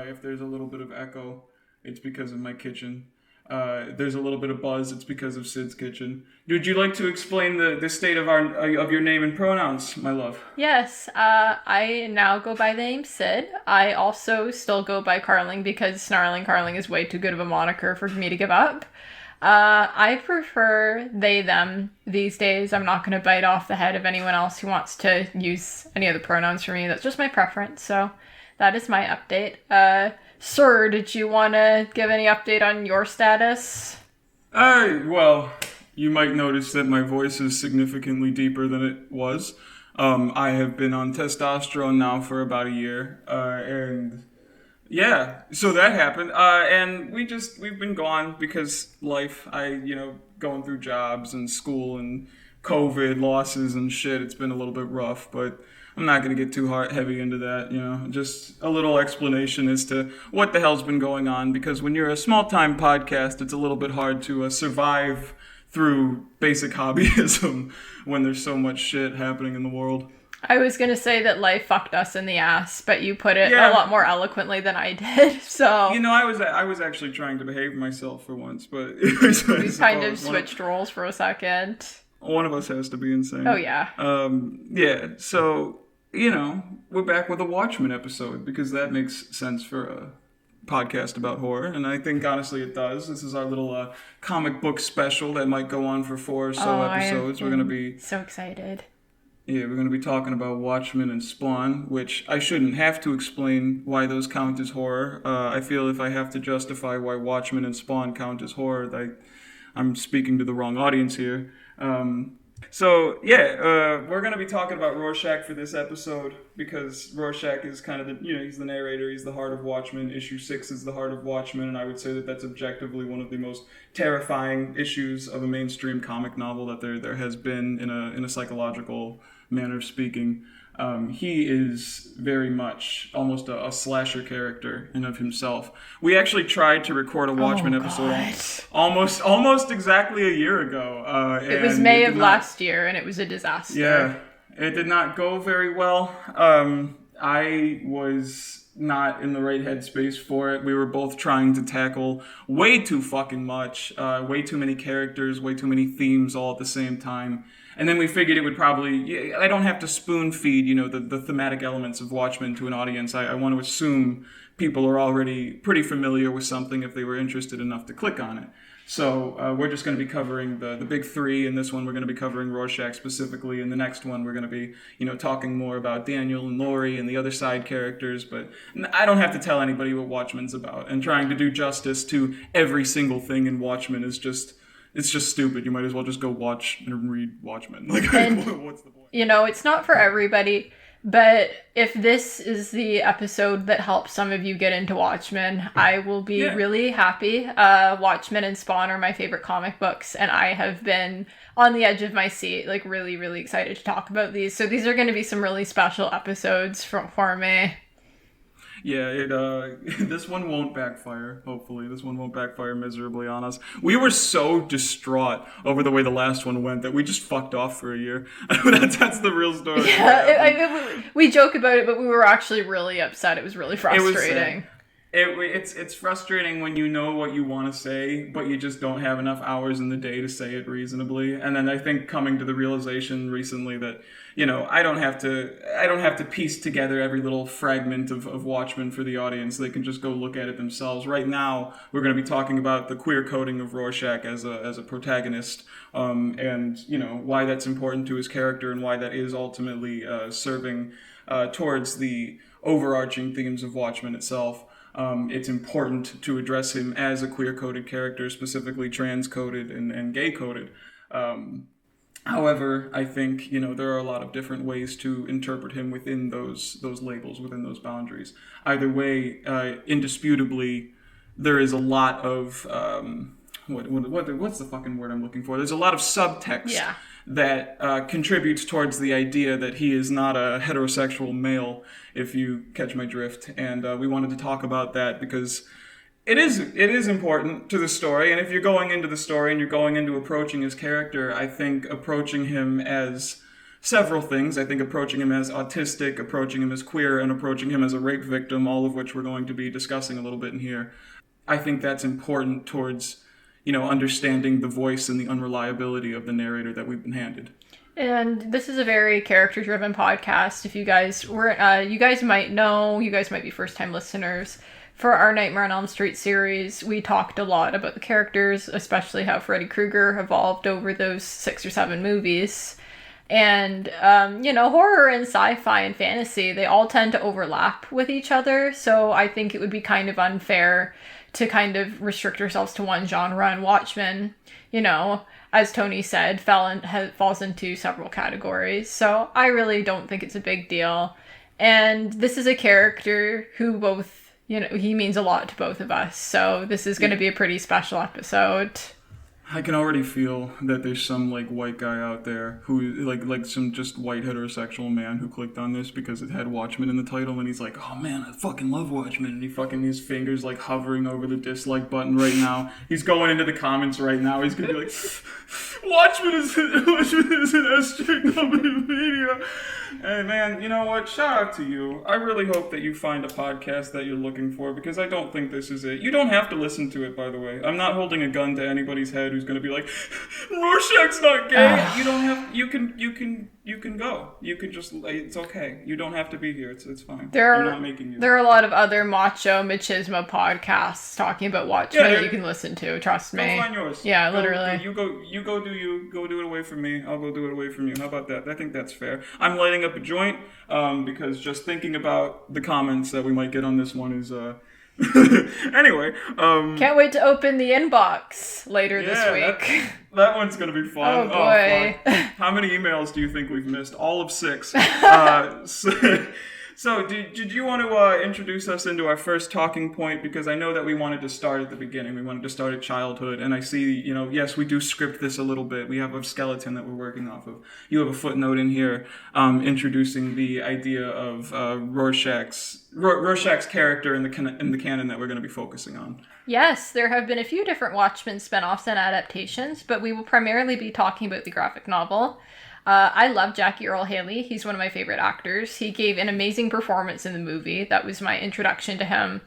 If there's a little bit of echo, it's because of my kitchen. There's a little bit of buzz, it's because of Sid's kitchen. Would you like to explain the state of your name and pronouns, my love? Yes, I now go by the name Sid. I also still go by Carling because Snarling Carling is way too good of a moniker for me to give up. I prefer they, them these days. I'm not going to bite off the head of anyone else who wants to use any other pronouns for me. That's just my preference, so that is my update. Sir, did you want to give any update on your status? Well, you might notice that my voice is significantly deeper than it was. I have been on testosterone now for about a year, and yeah, so that happened. And we've been gone because life, going through jobs and school and COVID losses and shit, it's been a little bit rough, but I'm not going to get too heavy into that, just a little explanation as to what the hell's been going on, because when you're a small-time podcast, it's a little bit hard to survive through basic hobbyism when there's so much shit happening in the world. I was going to say that life fucked us in the ass, but you put it a lot more eloquently than I did, so... I was actually trying to behave myself for once, but... We kind of switched roles for a second. One of us has to be insane. Oh, yeah. So... we're back with a Watchmen episode because that makes sense for a podcast about horror, and I think honestly it does. This is our little comic book special that might go on for 4 or so episodes. We're going to be so excited. Yeah, we're going to be talking about Watchmen and Spawn, which I shouldn't have to explain why those count as horror. I feel if I have to justify why Watchmen and Spawn count as horror, I'm speaking to the wrong audience here. We're going to be talking about Rorschach for this episode because Rorschach is kind of he's the narrator, he's the heart of Watchmen. Issue 6 is the heart of Watchmen, and I would say that that's objectively one of the most terrifying issues of a mainstream comic novel that there has been in a psychological manner of speaking. He is very much almost a slasher character in of himself. We actually tried to record a Watchmen episode almost exactly a year ago. It was May of last year, and it was a disaster. Yeah, it did not go very well. I was not in the right headspace for it. We were both trying to tackle way too fucking much, way too many characters, way too many themes all at the same time. And then we figured it would probably... I don't have to spoon feed, the thematic elements of Watchmen to an audience. I want to assume people are already pretty familiar with something if they were interested enough to click on it. So we're just going to be covering the big three. In this one, we're going to be covering Rorschach specifically. In the next one, we're going to be, talking more about Daniel and Laurie and the other side characters. But I don't have to tell anybody what Watchmen's about. And trying to do justice to every single thing in Watchmen is just... It's just stupid. You might as well just go watch and read Watchmen. What's the point? It's not for everybody, but if this is the episode that helps some of you get into Watchmen, I will be really happy. Watchmen and Spawn are my favorite comic books, and I have been on the edge of my seat, really, really excited to talk about these. So these are going to be some really special episodes for me. Yeah, this one won't backfire, hopefully. This one won't backfire miserably on us. We were so distraught over the way the last one went that we just fucked off for a year. That's the real story. Yeah, we joke about it, but we were actually really upset. It was really frustrating. It's frustrating when you know what you want to say, but you just don't have enough hours in the day to say it reasonably. And then I think coming to the realization recently that, I don't have to piece together every little fragment of Watchmen for the audience. They can just go look at it themselves. Right now, we're going to be talking about the queer coding of Rorschach as a protagonist, and why that's important to his character and why that is ultimately serving towards the overarching themes of Watchmen itself. It's important to address him as a queer-coded character, specifically trans-coded and gay-coded. However, I think, there are a lot of different ways to interpret him within those labels, within those boundaries. Either way, indisputably, there is a lot of... what's the fucking word I'm looking for? There's a lot of subtext that contributes towards the idea that he is not a heterosexual male, if you catch my drift. And we wanted to talk about that because it is important to the story. And if you're going into the story and you're going into approaching his character, I think approaching him as several things. I think approaching him as autistic, approaching him as queer, and approaching him as a rape victim, all of which we're going to be discussing a little bit in here. I think that's important towards, understanding the voice and the unreliability of the narrator that we've been handed. And this is a very character-driven podcast. If you guys you guys might know, you guys might be first-time listeners. For our Nightmare on Elm Street series, we talked a lot about the characters, especially how Freddy Krueger evolved over those 6 or 7 movies. And, horror and sci-fi and fantasy, they all tend to overlap with each other. So I think it would be kind of unfair to kind of restrict ourselves to one genre. And Watchmen, as Tony said, falls into several categories. So I really don't think it's a big deal. And this is a character who he means a lot to both of us. So this is going to be a pretty special episode. I can already feel that there's some white guy out there who like some just white heterosexual man who clicked on this because it had Watchmen in the title, and he's like, oh man, I fucking love Watchmen, and his fingers hovering over the dislike button right now. He's going into the comments right now. He's gonna be like, Watchmen is an SJW media. And man, you know what? Shout out to you. I really hope that you find a podcast that you're looking for, because I don't think this is it. You don't have to listen to it, by the way. I'm not holding a gun to anybody's head who's going to be like, Rorschach's not gay. You don't have. You can go. You can just. It's okay. You don't have to be here. It's fine. I'm not making you. There are a lot of other macho machismo podcasts talking about Watchmen that you can listen to. Trust me. Go find yours. Yeah, literally. You go do you. Go do it away from me. I'll go do it away from you. How about that? I think that's fair. I'm lighting up a joint because just thinking about the comments that we might get on this one is anyway. Can't wait to open the inbox later this week. That one's gonna be fun. Oh boy. How many emails do you think we've missed? All of 6. So did you want to introduce us into our first talking point? Because I know that we wanted to start at the beginning. We wanted to start at childhood. And I see, yes, we do script this a little bit. We have a skeleton that we're working off of. You have a footnote in here introducing the idea of Rorschach's character in the canon that we're going to be focusing on. Yes, there have been a few different Watchmen spinoffs and adaptations, but we will primarily be talking about the graphic novel. I love Jackie Earle Haley. He's one of my favorite actors. He gave an amazing performance in the movie. That was my introduction to him.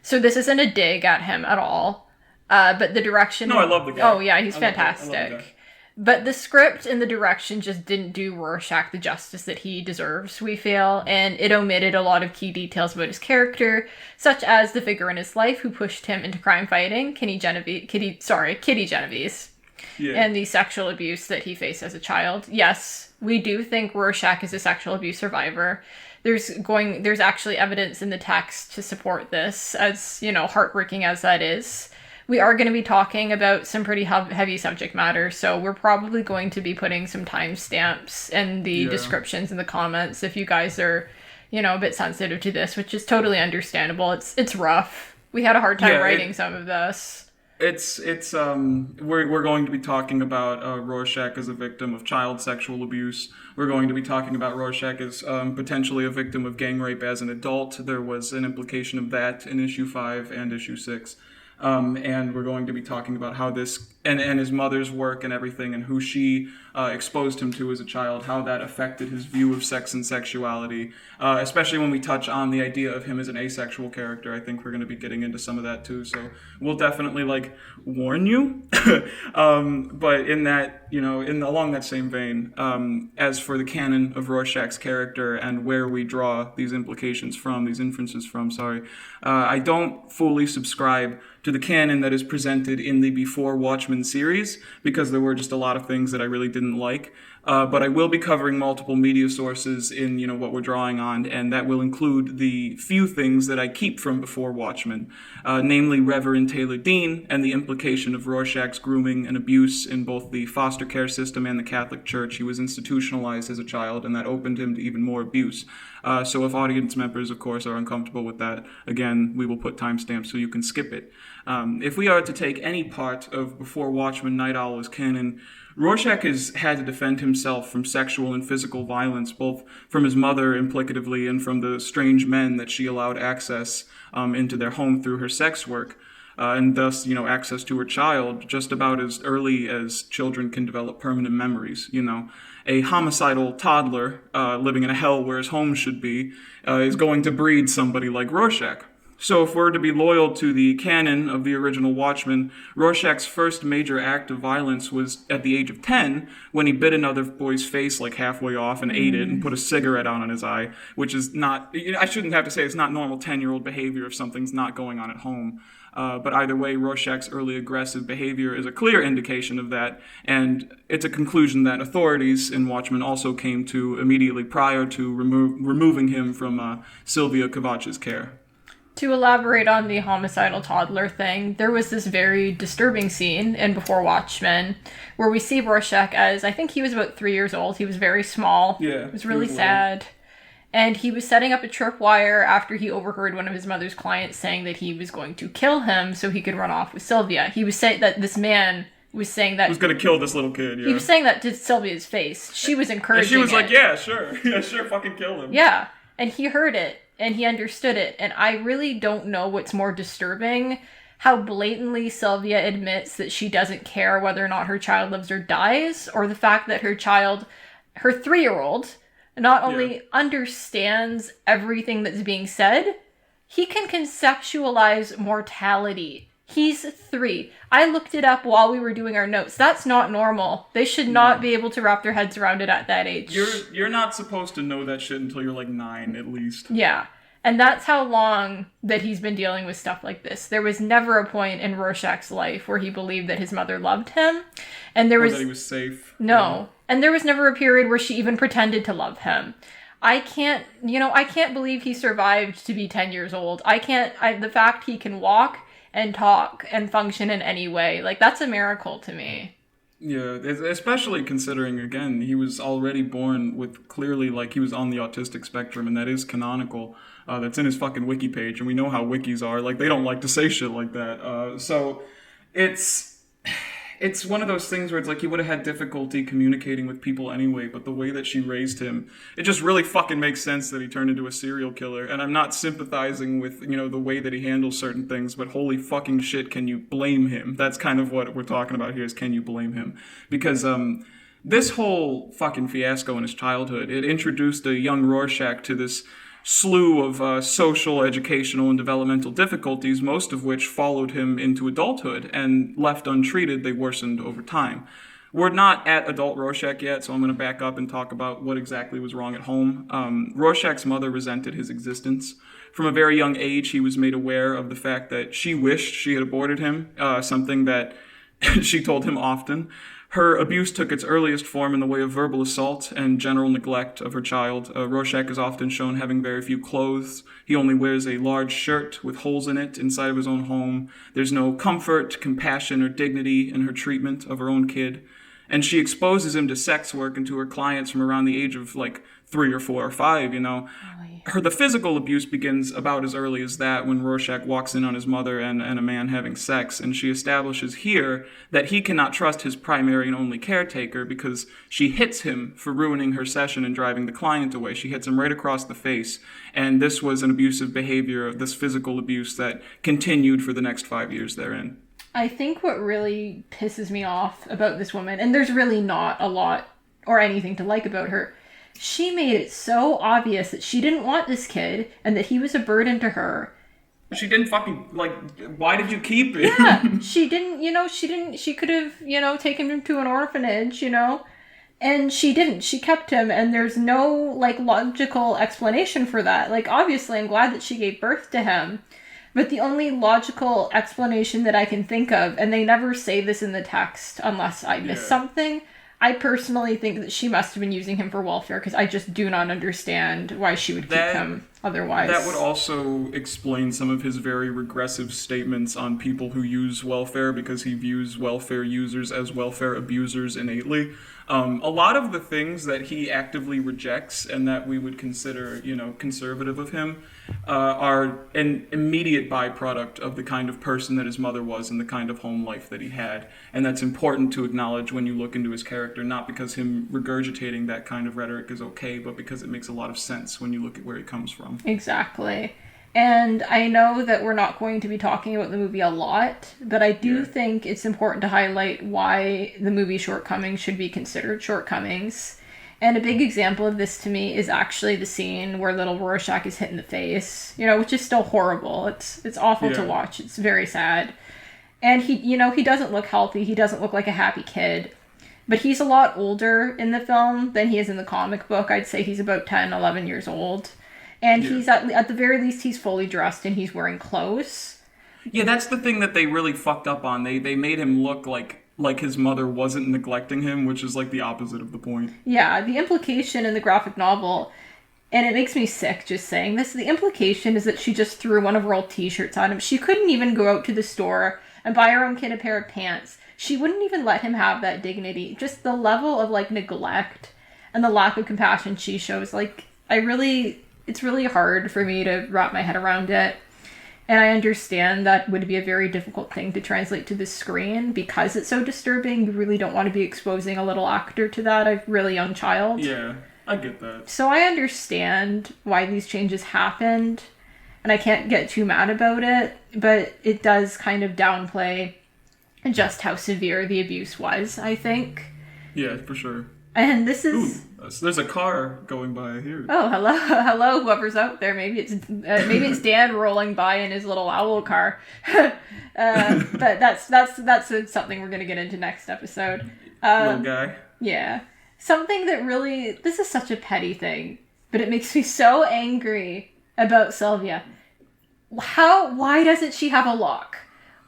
So this isn't a dig at him at all. But the direction... No, I love the guy. Oh, yeah, he's fantastic. But the script and the direction just didn't do Rorschach the justice that he deserves, we feel. And it omitted a lot of key details about his character, such as the figure in his life who pushed him into crime fighting, Kitty Genovese. Yeah. And the sexual abuse that he faced as a child. Yes, we do think Rorschach is a sexual abuse survivor. There's actually evidence in the text to support this, as, heartbreaking as that is. We are going to be talking about some pretty heavy subject matter, so we're probably going to be putting some timestamps in the descriptions in the comments if you guys are, a bit sensitive to this, which is totally understandable. It's rough. We had a hard time writing some of this. We're going to be talking about Rorschach as a victim of child sexual abuse. We're going to be talking about Rorschach as potentially a victim of gang rape as an adult. There was an implication of that in issue 5 and issue 6. And we're going to be talking about how this and his mother's work and everything, and who she exposed him to as a child, how that affected his view of sex and sexuality, especially when we touch on the idea of him as an asexual character. I think we're going to be getting into some of that too, so we'll definitely warn you. But in that, along that same vein, as for the canon of Rorschach's character and where we draw these inferences from, I don't fully subscribe to the canon that is presented in the Before Watchmen series, because there were just a lot of things that I really didn't like. But I will be covering multiple media sources in, what we're drawing on, and that will include the few things that I keep from Before Watchmen, namely Reverend Taylor Dean and the implication of Rorschach's grooming and abuse in both the foster care system and the Catholic Church. He was institutionalized as a child, and that opened him to even more abuse. So if audience members, of course, are uncomfortable with that, again, we will put timestamps so you can skip it. If we are to take any part of Before Watchmen Night Owl as canon, Rorschach has had to defend himself from sexual and physical violence, both from his mother implicatively and from the strange men that she allowed access into their home through her sex work. and thus, access to her child just about as early as children can develop permanent memories. A homicidal toddler living in a hell where his home should be is going to breed somebody like Rorschach. So if we're to be loyal to the canon of the original Watchmen, Rorschach's first major act of violence was at the age of 10 when he bit another boy's face like halfway off and ate it and put a cigarette out on his eye, which is not, I shouldn't have to say it's not normal 10-year-old behavior if something's not going on at home. But either way, Rorschach's early aggressive behavior is a clear indication of that, and it's a conclusion that authorities in Watchmen also came to immediately prior to removing him from Sylvia Kovach's care. To elaborate on the homicidal toddler thing, there was this very disturbing scene in Before Watchmen where we see Rorschach as, I think he was about 3 years old. He was very small. Yeah. It was really sad. And he was setting up a tripwire after he overheard one of his mother's clients saying that he was going to kill him so he could run off with Sylvia. He was saying that this man was saying that... He was going to kill this little kid, yeah. He was saying that to Sylvia's face. She was encouraging and she was it. like, yeah, sure. Yeah, sure, fucking kill him. Yeah. And he heard it. And he understood it. And I really don't know what's more disturbing. How blatantly Sylvia admits that she doesn't care whether or not her child lives or dies. Or the fact that her child, her 3-year-old, not only understands everything that's being said, he can conceptualize mortality. He's 3. I looked it up while we were doing our notes. That's not normal. They should not be able to wrap their heads around it at that age. You're not supposed to know that shit until you're like 9 at least. Yeah. And that's how long that he's been dealing with stuff like this. There was never a point in Rorschach's life where he believed that his mother loved him. And there was... that he was safe. No. Yeah. And there was never a period where she even pretended to love him. I can't believe he survived to be 10 years old. The fact he can walk and talk and function in any way, like, that's a miracle to me. Yeah, especially considering, again, he was already born with clearly, like, he was on the autistic spectrum, and that is canonical. That's in his fucking wiki page, and we know how wikis are. Like, they don't like to say shit like that. So it's one of those things where it's like he would have had difficulty communicating with people anyway, but the way that she raised him, it just really fucking makes sense that he turned into a serial killer. And I'm not sympathizing with, the way that he handles certain things, but holy fucking shit, can you blame him? That's kind of what we're talking about here, is can you blame him? Because this whole fucking fiasco in his childhood, it introduced a young Rorschach to this slew of social, educational, and developmental difficulties, most of which followed him into adulthood, and left untreated, they worsened over time. We're not at adult Rorschach yet, so I'm going to back up and talk about what exactly was wrong at home. Rorschach's mother resented his existence. From a very young age, he was made aware of the fact that she wished she had aborted him, something that she told him often. Her abuse took its earliest form in the way of verbal assault and general neglect of her child. Rorschach is often shown having very few clothes. He only wears a large shirt with holes in it inside of his own home. There's no comfort, compassion, or dignity in her treatment of her own kid. And she exposes him to sex work and to her clients from around the age of, 3 or 4 or 5, The physical abuse begins about as early as that, when Rorschach walks in on his mother and a man having sex, and she establishes here that he cannot trust his primary and only caretaker because she hits him for ruining her session and driving the client away. She hits him right across the face, and this was an abusive behavior, this physical abuse that continued for the next 5 years therein. I think what really pisses me off about this woman, and there's really not a lot or anything to like about her, she made it so obvious that she didn't want this kid and that he was a burden to her. She didn't fucking, why did you keep it? Yeah, she could have, taken him to an orphanage, and she didn't. She kept him, and there's no, logical explanation for that. Obviously, I'm glad that she gave birth to him, but the only logical explanation that I can think of, and they never say this in the text unless I missed something, I personally think that she must have been using him for welfare, because I just do not understand why she would keep him otherwise. That would also explain some of his very regressive statements on people who use welfare, because he views welfare users as welfare abusers innately. A lot of the things that he actively rejects and that we would consider, conservative of him, are an immediate byproduct of the kind of person that his mother was and the kind of home life that he had. And that's important to acknowledge when you look into his character, not because him regurgitating that kind of rhetoric is okay, but because it makes a lot of sense when you look at where he comes from. Exactly. And I know that we're not going to be talking about the movie a lot, but I do think it's important to highlight why the movie's shortcomings should be considered shortcomings. And a big example of this to me is actually the scene where little Rorschach is hit in the face, which is still horrible. It's awful to watch. It's very sad. And he doesn't look healthy. He doesn't look like a happy kid. But he's a lot older in the film than he is in the comic book. I'd say he's about 10, 11 years old. And he's at the very least, he's fully dressed and he's wearing clothes. Yeah, that's the thing that they really fucked up on. They made him look like his mother wasn't neglecting him, which is like the opposite of the point. Yeah, the implication in the graphic novel, and it makes me sick just saying this, the implication is that she just threw one of her old t-shirts at him. She couldn't even go out to the store and buy her own kid a pair of pants. She wouldn't even let him have that dignity. Just the level of neglect and the lack of compassion she shows. It's really hard for me to wrap my head around it. And I understand that would be a very difficult thing to translate to the screen because it's so disturbing. You really don't want to be exposing a little actor to that, a really young child. Yeah, I get that. So I understand why these changes happened, and I can't get too mad about it, but it does kind of downplay just how severe the abuse was, I think. Yeah, for sure. And this is... Ooh, so there's a car going by here. Oh, hello, whoever's out there. Maybe it's Dan rolling by in his little owl car. But that's something we're gonna get into next episode. Little guy. Yeah, something that really, this is such a petty thing, but it makes me so angry about Sylvia. Why doesn't she have a lock?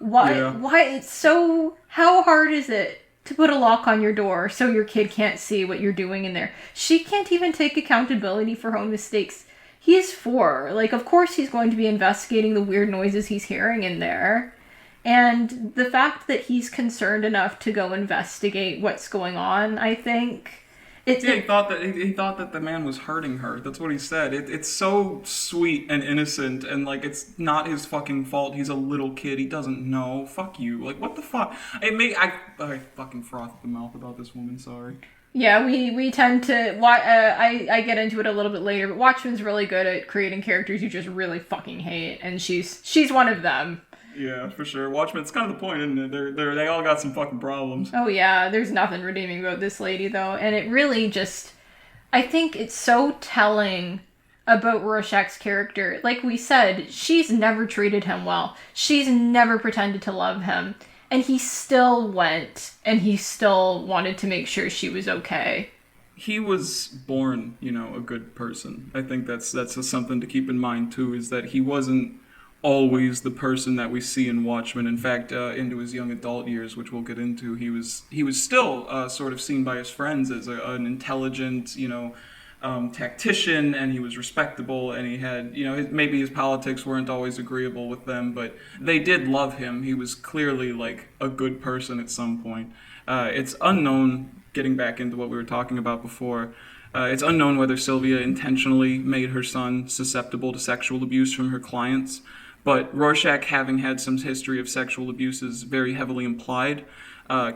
Why it's so, how hard is it to put a lock on your door so your kid can't see what you're doing in there? She can't even take accountability for her own mistakes. He is 4. Of course he's going to be investigating the weird noises he's hearing in there. And the fact that he's concerned enough to go investigate what's going on, I think... he thought that the man was hurting her. That's what he said. It's so sweet and innocent, and it's not his fucking fault. He's a little kid. He doesn't know. Fuck you. What the fuck? I fucking froth at the mouth about this woman. Sorry. Yeah, we tend to. I get into it a little bit later, but Watchmen's really good at creating characters you just really fucking hate, and she's one of them. Yeah, for sure. Watchmen, it's kind of the point, isn't it? They all got some fucking problems. Oh yeah, there's nothing redeeming about this lady, though. And it really just... I think it's so telling about Rorschach's character. Like we said, she's never treated him well. She's never pretended to love him. And he still went, and he still wanted to make sure she was okay. He was born, a good person. I think that's something to keep in mind, too, is that he wasn't always the person that we see in Watchmen. In fact, into his young adult years, which we'll get into, he was still sort of seen by his friends as an intelligent, tactician, and he was respectable, and he had, maybe his politics weren't always agreeable with them, but they did love him. He was clearly a good person at some point. It's unknown, getting back into what we were talking about before, it's unknown whether Sylvia intentionally made her son susceptible to sexual abuse from her clients. But Rorschach, having had some history of sexual abuse, is very heavily implied.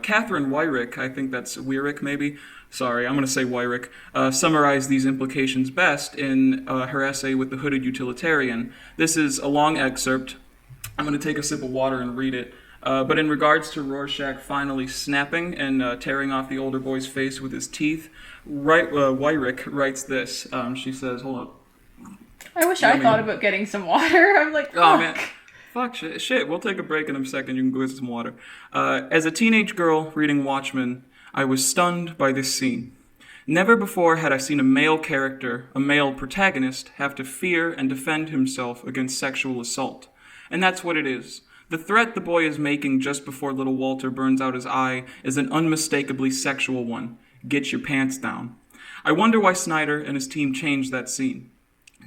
Catherine Wyrick, I think that's Wyrick maybe, sorry, I'm going to say Wyrick, summarized these implications best in her essay with the Hooded Utilitarian. This is a long excerpt. I'm going to take a sip of water and read it. But in regards to Rorschach finally snapping and tearing off the older boy's face with his teeth, Wyrick writes this. She says, hold up. I wish I thought about getting some water. I'm like, fuck. Oh, man. Fuck, shit. We'll take a break in a second. You can go get some water. As a teenage girl reading Watchmen, I was stunned by this scene. Never before had I seen a male character, a male protagonist, have to fear and defend himself against sexual assault. And that's what it is. The threat the boy is making just before little Walter burns out his eye is an unmistakably sexual one. Get your pants down. I wonder why Snyder and his team changed that scene.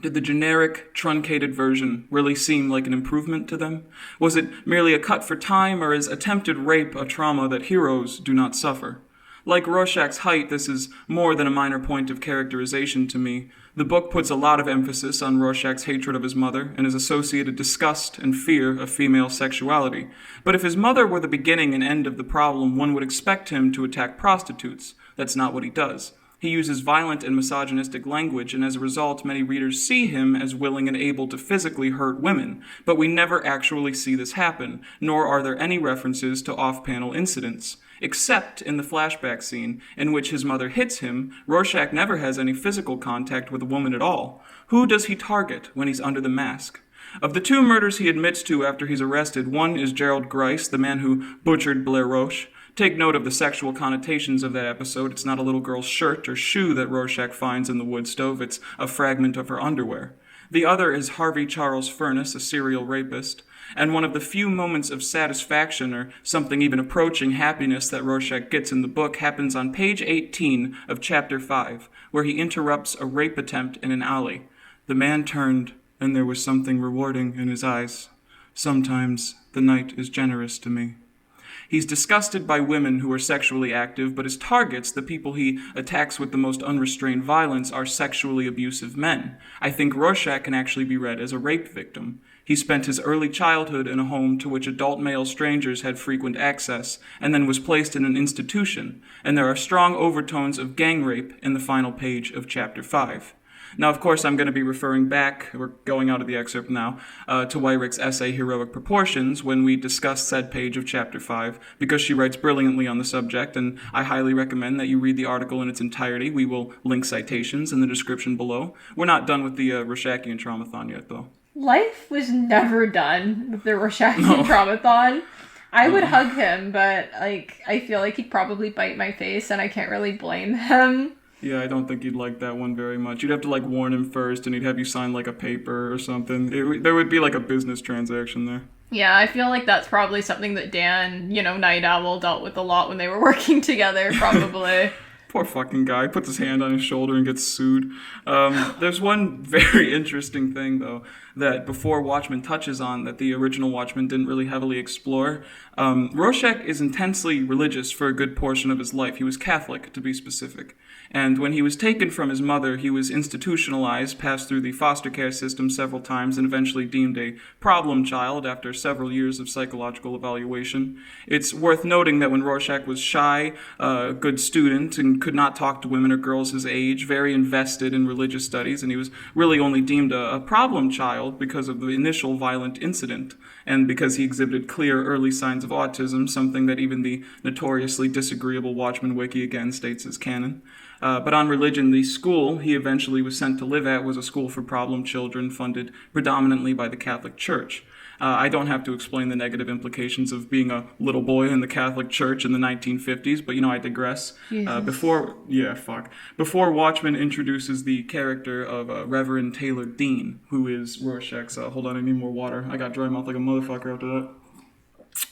Did the generic, truncated version really seem like an improvement to them? Was it merely a cut for time, or is attempted rape a trauma that heroes do not suffer? Like Rorschach's height, this is more than a minor point of characterization to me. The book puts a lot of emphasis on Rorschach's hatred of his mother and his associated disgust and fear of female sexuality. But if his mother were the beginning and end of the problem, one would expect him to attack prostitutes. That's not what he does. He uses violent and misogynistic language, and as a result, many readers see him as willing and able to physically hurt women. But we never actually see this happen, nor are there any references to off-panel incidents. Except in the flashback scene, in which his mother hits him, Rorschach never has any physical contact with a woman at all. Who does he target when he's under the mask? Of the 2 murders he admits to after he's arrested, one is Gerald Grice, the man who butchered Blair Roche. Take note of the sexual connotations of that episode. It's not a little girl's shirt or shoe that Rorschach finds in the wood stove. It's a fragment of her underwear. The other is Harvey Charles Furness, a serial rapist. And one of the few moments of satisfaction or something even approaching happiness that Rorschach gets in the book happens on page 18 of chapter 5, where he interrupts a rape attempt in an alley. The man turned, and there was something rewarding in his eyes. Sometimes the night is generous to me. He's disgusted by women who are sexually active, but his targets, the people he attacks with the most unrestrained violence, are sexually abusive men. I think Rorschach can actually be read as a rape victim. He spent his early childhood in a home to which adult male strangers had frequent access, and then was placed in an institution, and there are strong overtones of gang rape in the final page of chapter 5. Now, of course, I'm going to be referring back, we're going out of the excerpt now, to Weirich's essay, Heroic Proportions, when we discussed said page of chapter 5, because she writes brilliantly on the subject, and I highly recommend that you read the article in its entirety. We will link citations in the description below. We're not done with the Rorschachian Traumathon yet, though. Life was never done with the Rorschach-ian Traumathon. I would hug him, but I feel like he'd probably bite my face, and I can't really blame him. Yeah, I don't think you'd like that one very much. You'd have to, warn him first, and he'd have you sign, a paper or something. There would be, a business transaction there. Yeah, I feel like that's probably something that Dan, Night Owl, dealt with a lot when they were working together, probably. Poor fucking guy. Puts his hand on his shoulder and gets sued. There's one very interesting thing, though, that before Watchmen touches on that the original Watchmen didn't really heavily explore. Rorschach is intensely religious for a good portion of his life. He was Catholic, to be specific. And when he was taken from his mother, he was institutionalized, passed through the foster care system several times, and eventually deemed a problem child after several years of psychological evaluation. It's worth noting that when Rorschach was shy, a good student, and could not talk to women or girls his age, very invested in religious studies, and he was really only deemed a problem child because of the initial violent incident, and because he exhibited clear early signs of autism, something that even the notoriously disagreeable Watchmen Wiki again states as canon. But on religion, the school he eventually was sent to live at was a school for problem children funded predominantly by the Catholic Church. I don't have to explain the negative implications of being a little boy in the Catholic Church in the 1950s, but I digress. Before Watchmen introduces the character of Reverend Taylor Dean, who is Rorschach's, hold on, I need more water. I got dry mouth like a motherfucker after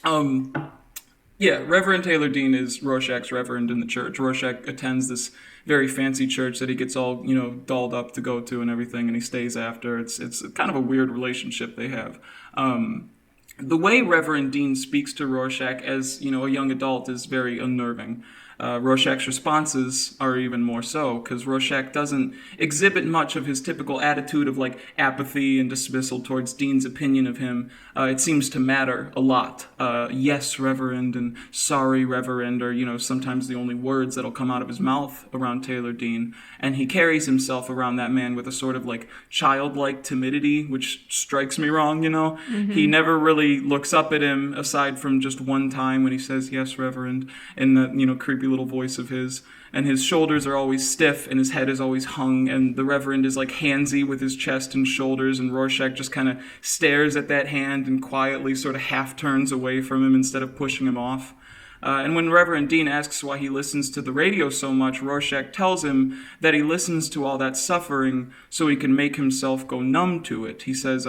that. Reverend Taylor Dean is Rorschach's reverend in the church. Rorschach attends this very fancy church that he gets all, dolled up to go to and everything, and he stays after. It's kind of a weird relationship they have. The way Reverend Dean speaks to Rorschach as, a young adult is very unnerving. Rorschach's responses are even more so, because Rorschach doesn't exhibit much of his typical attitude of apathy and dismissal towards Dean's opinion of him. It seems to matter a lot. Yes, Reverend, and sorry, Reverend, are, sometimes the only words that'll come out of his mouth around Taylor Dean. And he carries himself around that man with a sort of childlike timidity, which strikes me wrong, Mm-hmm. He never really looks up at him aside from just one time when he says, yes, Reverend, in that, creepy little voice of his, and his shoulders are always stiff and his head is always hung, and the Reverend is handsy with his chest and shoulders, and Rorschach just kind of stares at that hand and quietly sort of half turns away from him instead of pushing him off. And when Reverend Dean asks why he listens to the radio so much, Rorschach tells him that he listens to all that suffering so he can make himself go numb to it. He says,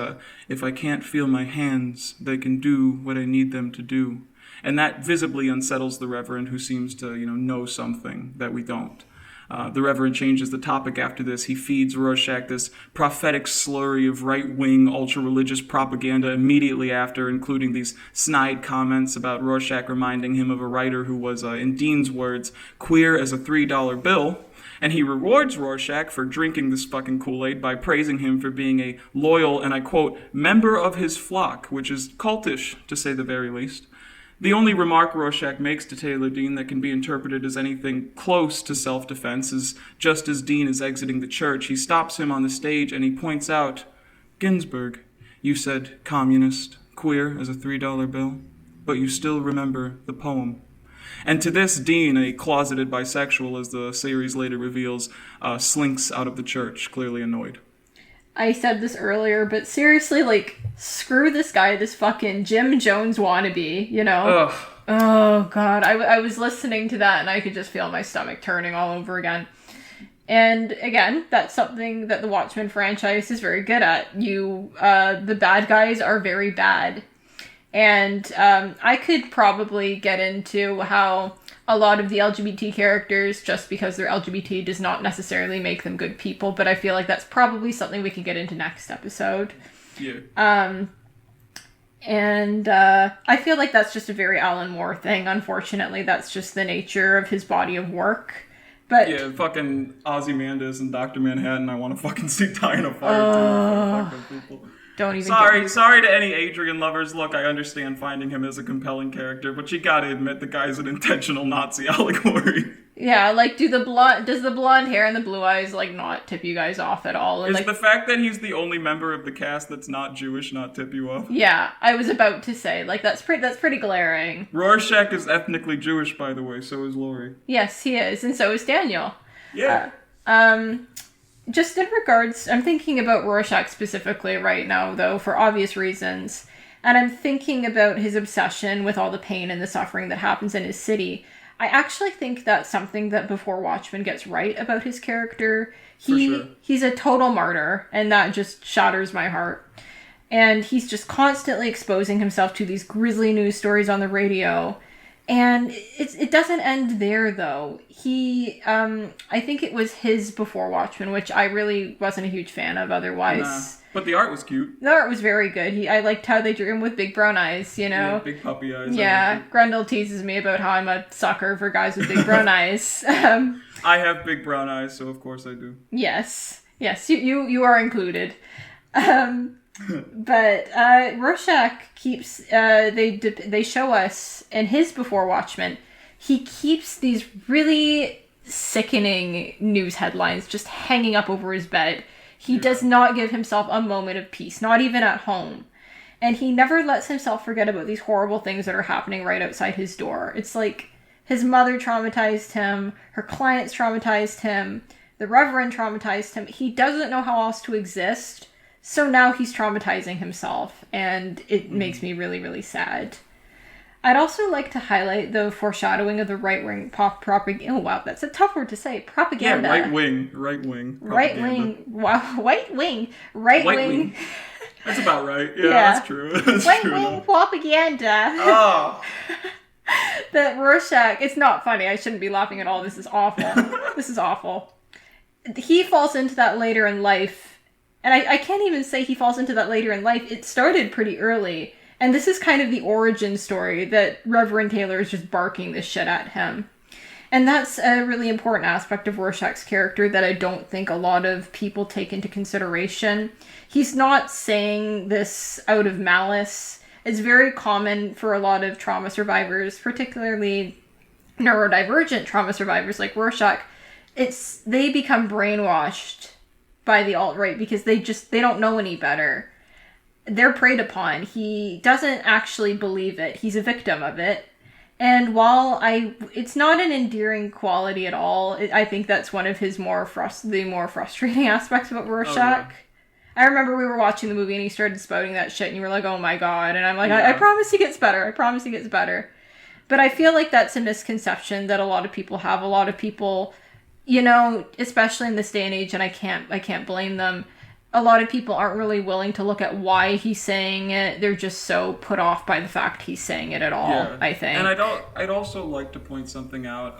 if I can't feel my hands, they can do what I need them to do. And that visibly unsettles the Reverend, who seems to, know something that we don't. The Reverend changes the topic after this. He feeds Rorschach this prophetic slurry of right-wing, ultra-religious propaganda immediately after, including these snide comments about Rorschach reminding him of a writer who was, in Dean's words, queer as a $3 bill. And he rewards Rorschach for drinking this fucking Kool-Aid by praising him for being a loyal, and I quote, member of his flock, which is cultish, to say the very least. The only remark Rorschach makes to Taylor Dean that can be interpreted as anything close to self-defense is just as Dean is exiting the church, he stops him on the stage and he points out, "Ginsburg, you said communist, queer as a $3 bill, but you still remember the poem." And to this, Dean, a closeted bisexual, as the series later reveals, slinks out of the church, clearly annoyed. I said this earlier, but seriously, like, screw this guy, this fucking Jim Jones wannabe, you know? Ugh. Oh, God. I was listening to that, and I could just feel my stomach turning all over again. And, again, that's something that the Watchmen franchise is very good at. The bad guys are very bad. And I could probably get into how a lot of the LGBT characters, just because they're LGBT, does not necessarily make them good people, but I feel like that's probably something we can get into next episode. Yeah. And I feel like that's just a very Alan Moore thing. Unfortunately, that's just the nature of his body of work. But yeah, fucking Ozymandias and Dr. Manhattan, I want to fucking see die in a fire too. People. Don't even. Sorry to any Adrian lovers. Look, I understand finding him as a compelling character, but you gotta admit the guy's an intentional Nazi allegory. Yeah, like, does the blonde hair and the blue eyes, like, not tip you guys off at all? And, Is like, the fact that he's the only member of the cast that's not Jewish not tip you off? Yeah, I was about to say, like, that's pretty glaring. Rorschach is ethnically Jewish, by the way, so is Laurie. Yes, he is, and so is Daniel. Yeah. Just in regards, I'm thinking about Rorschach specifically right now, though, for obvious reasons. And I'm thinking about his obsession with all the pain and the suffering that happens in his city. I actually think that's something that Before Watchmen gets right about his character. He's a total martyr, and that just shatters my heart. And he's just constantly exposing himself to these grisly news stories on the radio. And it doesn't end there, though. I think it was his Before Watchmen, which I really wasn't a huge fan of otherwise. Nah, but the art was cute. The art was very good. I liked how they drew him with big brown eyes, you know? Yeah, big puppy eyes. Yeah, Grendel teases me about how I'm a sucker for guys with big brown eyes. I have big brown eyes, so of course I do. Yes, you are included. But Rorschach keeps they show us in his Before Watchmen, he keeps these really sickening news headlines just hanging up over his bed. He does not give himself a moment of peace, not even at home. And he never lets himself forget about these horrible things that are happening right outside his door. It's like his mother traumatized him, her clients traumatized him, the Reverend traumatized him. He doesn't know how else to exist. So now he's traumatizing himself, and it makes me really, really sad. I'd also like to highlight the foreshadowing of the right-wing propaganda. Oh, wow, that's a tough word to say. Propaganda. Yeah, right-wing. Right-wing. That's about right. Yeah, that's true. Right-wing propaganda. Oh. That Rorschach, it's not funny. I shouldn't be laughing at all. This is awful. This is awful. He falls into that later in life. And I can't even say he falls into that later in life. It started pretty early. And this is kind of the origin story that Reverend Taylor is just barking this shit at him. And that's a really important aspect of Rorschach's character that I don't think a lot of people take into consideration. He's not saying this out of malice. It's very common for a lot of trauma survivors, particularly neurodivergent trauma survivors like Rorschach. They become brainwashed by the alt-right because they don't know any better. They're preyed upon. He doesn't actually believe it. He's a victim of it. And while it's not an endearing quality at all, I think that's one of his the more frustrating aspects about Rorschach. Oh, yeah. I remember we were watching the movie and he started spouting that shit and you were like, oh my god. And I'm like, yeah. I promise he gets better. I promise he gets better. But I feel like that's a misconception that a lot of people have. A lot of people, you know, especially in this day and age, and I can't blame them. A lot of people aren't really willing to look at why he's saying it. They're just so put off by the fact he's saying it at all, yeah. I think. And I'd also like to point something out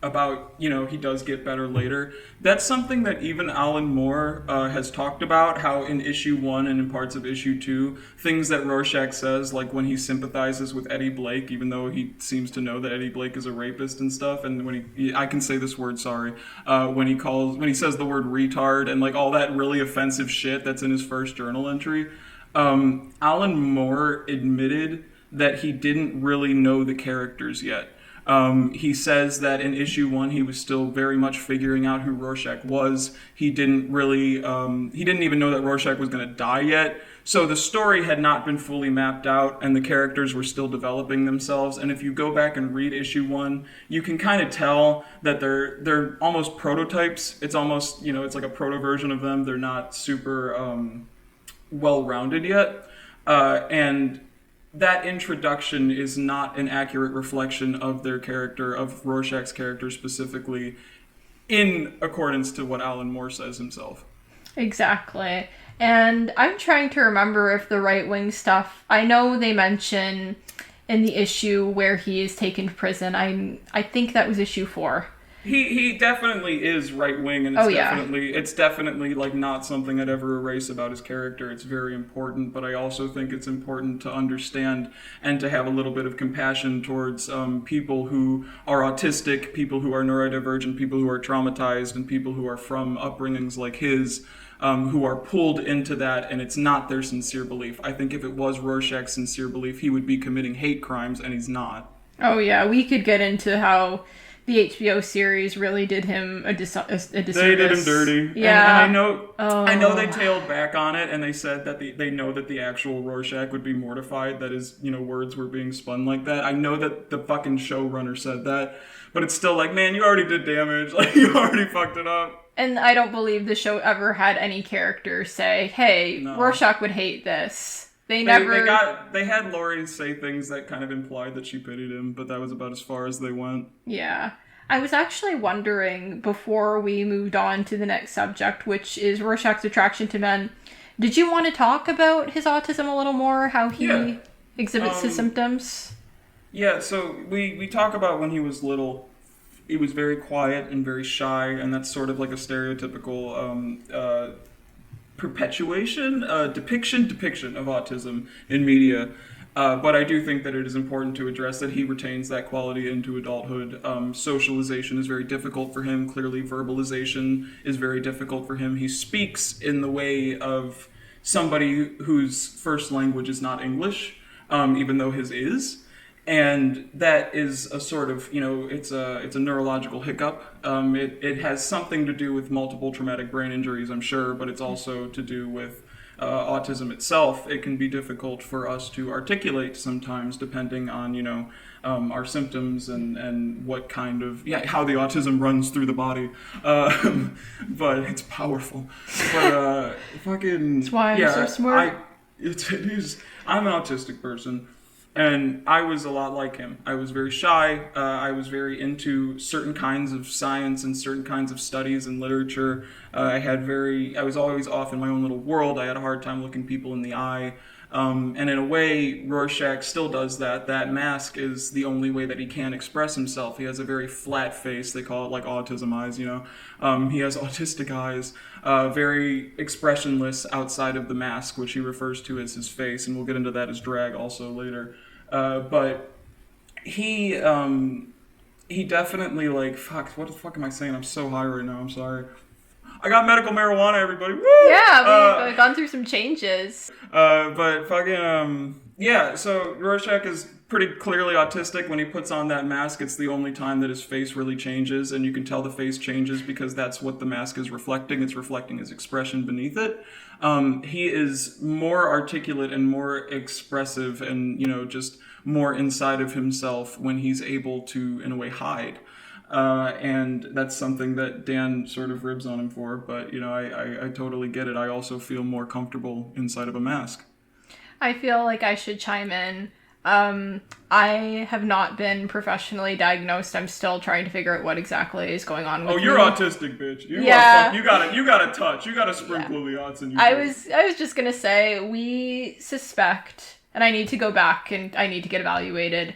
about, you know, he does get better later. That's something that even Alan Moore has talked about, how in issue 1 and in parts of issue 2, things that Rorschach says, like when he sympathizes with Eddie Blake, even though he seems to know that Eddie Blake is a rapist and stuff, and when I can say this word, sorry, when he says the word retard and like all that really offensive shit that's in his first journal entry, Alan Moore admitted that he didn't really know the characters yet. He says that in issue 1, he was still very much figuring out who Rorschach was. He didn't even know that Rorschach was going to die yet. So the story had not been fully mapped out, and the characters were still developing themselves. And if you go back and read issue 1, you can kind of tell that they're almost prototypes. It's almost, it's like a proto version of them. They're not super well-rounded yet. And that introduction is not an accurate reflection of their character, of Rorschach's character specifically, in accordance to what Alan Moore says himself. Exactly. And I'm trying to remember if the right-wing stuff, I know they mention in the issue where he is taken to prison, I think that was issue 4. He definitely is right-wing, and it's definitely like not something I'd ever erase about his character. It's very important, but I also think it's important to understand and to have a little bit of compassion towards people who are autistic, people who are neurodivergent, people who are traumatized, and people who are from upbringings like his, who are pulled into that, and it's not their sincere belief. I think if it was Rorschach's sincere belief, he would be committing hate crimes, and he's not. Oh yeah, we could get into how the HBO series really did him a disservice. They did him dirty. Yeah. And I know they tailed back on it, and they said that they know that the actual Rorschach would be mortified that his, words were being spun like that. I know that the fucking showrunner said that, but it's still like, man, you already did damage. Like, you already fucked it up. And I don't believe the show ever had any character say, hey, no. Rorschach would hate this. They had Laurie say things that kind of implied that she pitied him, but that was about as far as they went. Yeah. I was actually wondering, before we moved on to the next subject, which is Rorschach's attraction to men, did you want to talk about his autism a little more, how he exhibits his symptoms? Yeah, so we talk about when he was little. He was very quiet and very shy, and that's sort of like a stereotypical depiction of autism in media. But I do think that it is important to address that he retains that quality into adulthood. Socialization is very difficult for him. Clearly, verbalization is very difficult for him. He speaks in the way of somebody whose first language is not English, even though his is. And that is a sort of, it's a neurological hiccup. It has something to do with multiple traumatic brain injuries, I'm sure, but it's also to do with autism itself. It can be difficult for us to articulate sometimes, depending on, our symptoms and what kind of, how the autism runs through the body. But it's powerful. But That's why I'm so smart. I'm an autistic person. And I was a lot like him. I was very shy. I was very into certain kinds of science and certain kinds of studies and literature. I was always off in my own little world. I had a hard time looking people in the eye. And in a way, Rorschach still does that. That mask is the only way that he can express himself. He has a very flat face. They call it like autism eyes, He has autistic eyes, very expressionless outside of the mask, which he refers to as his face. And we'll get into that as drag also later. But he definitely what the fuck am I saying? I'm so high right now. I'm sorry. I got medical marijuana, everybody. Woo! Yeah, we've gone through some changes. But fucking, so Rorschach is pretty clearly autistic. When he puts on that mask, it's the only time that his face really changes, and you can tell the face changes because that's what the mask is reflecting. It's reflecting his expression beneath it. He is more articulate and more expressive and, just more inside of himself when he's able to, in a way, hide. And that's something that Dan sort of ribs on him for, but, I totally get it. I also feel more comfortable inside of a mask. I feel like I should chime in. I have not been professionally diagnosed. I'm still trying to figure out what exactly is going on with me. Oh, you're autistic, bitch. You got a touch. You got a sprinkle of the aughts in you. I was just gonna say, we suspect, and I need to go back and I need to get evaluated.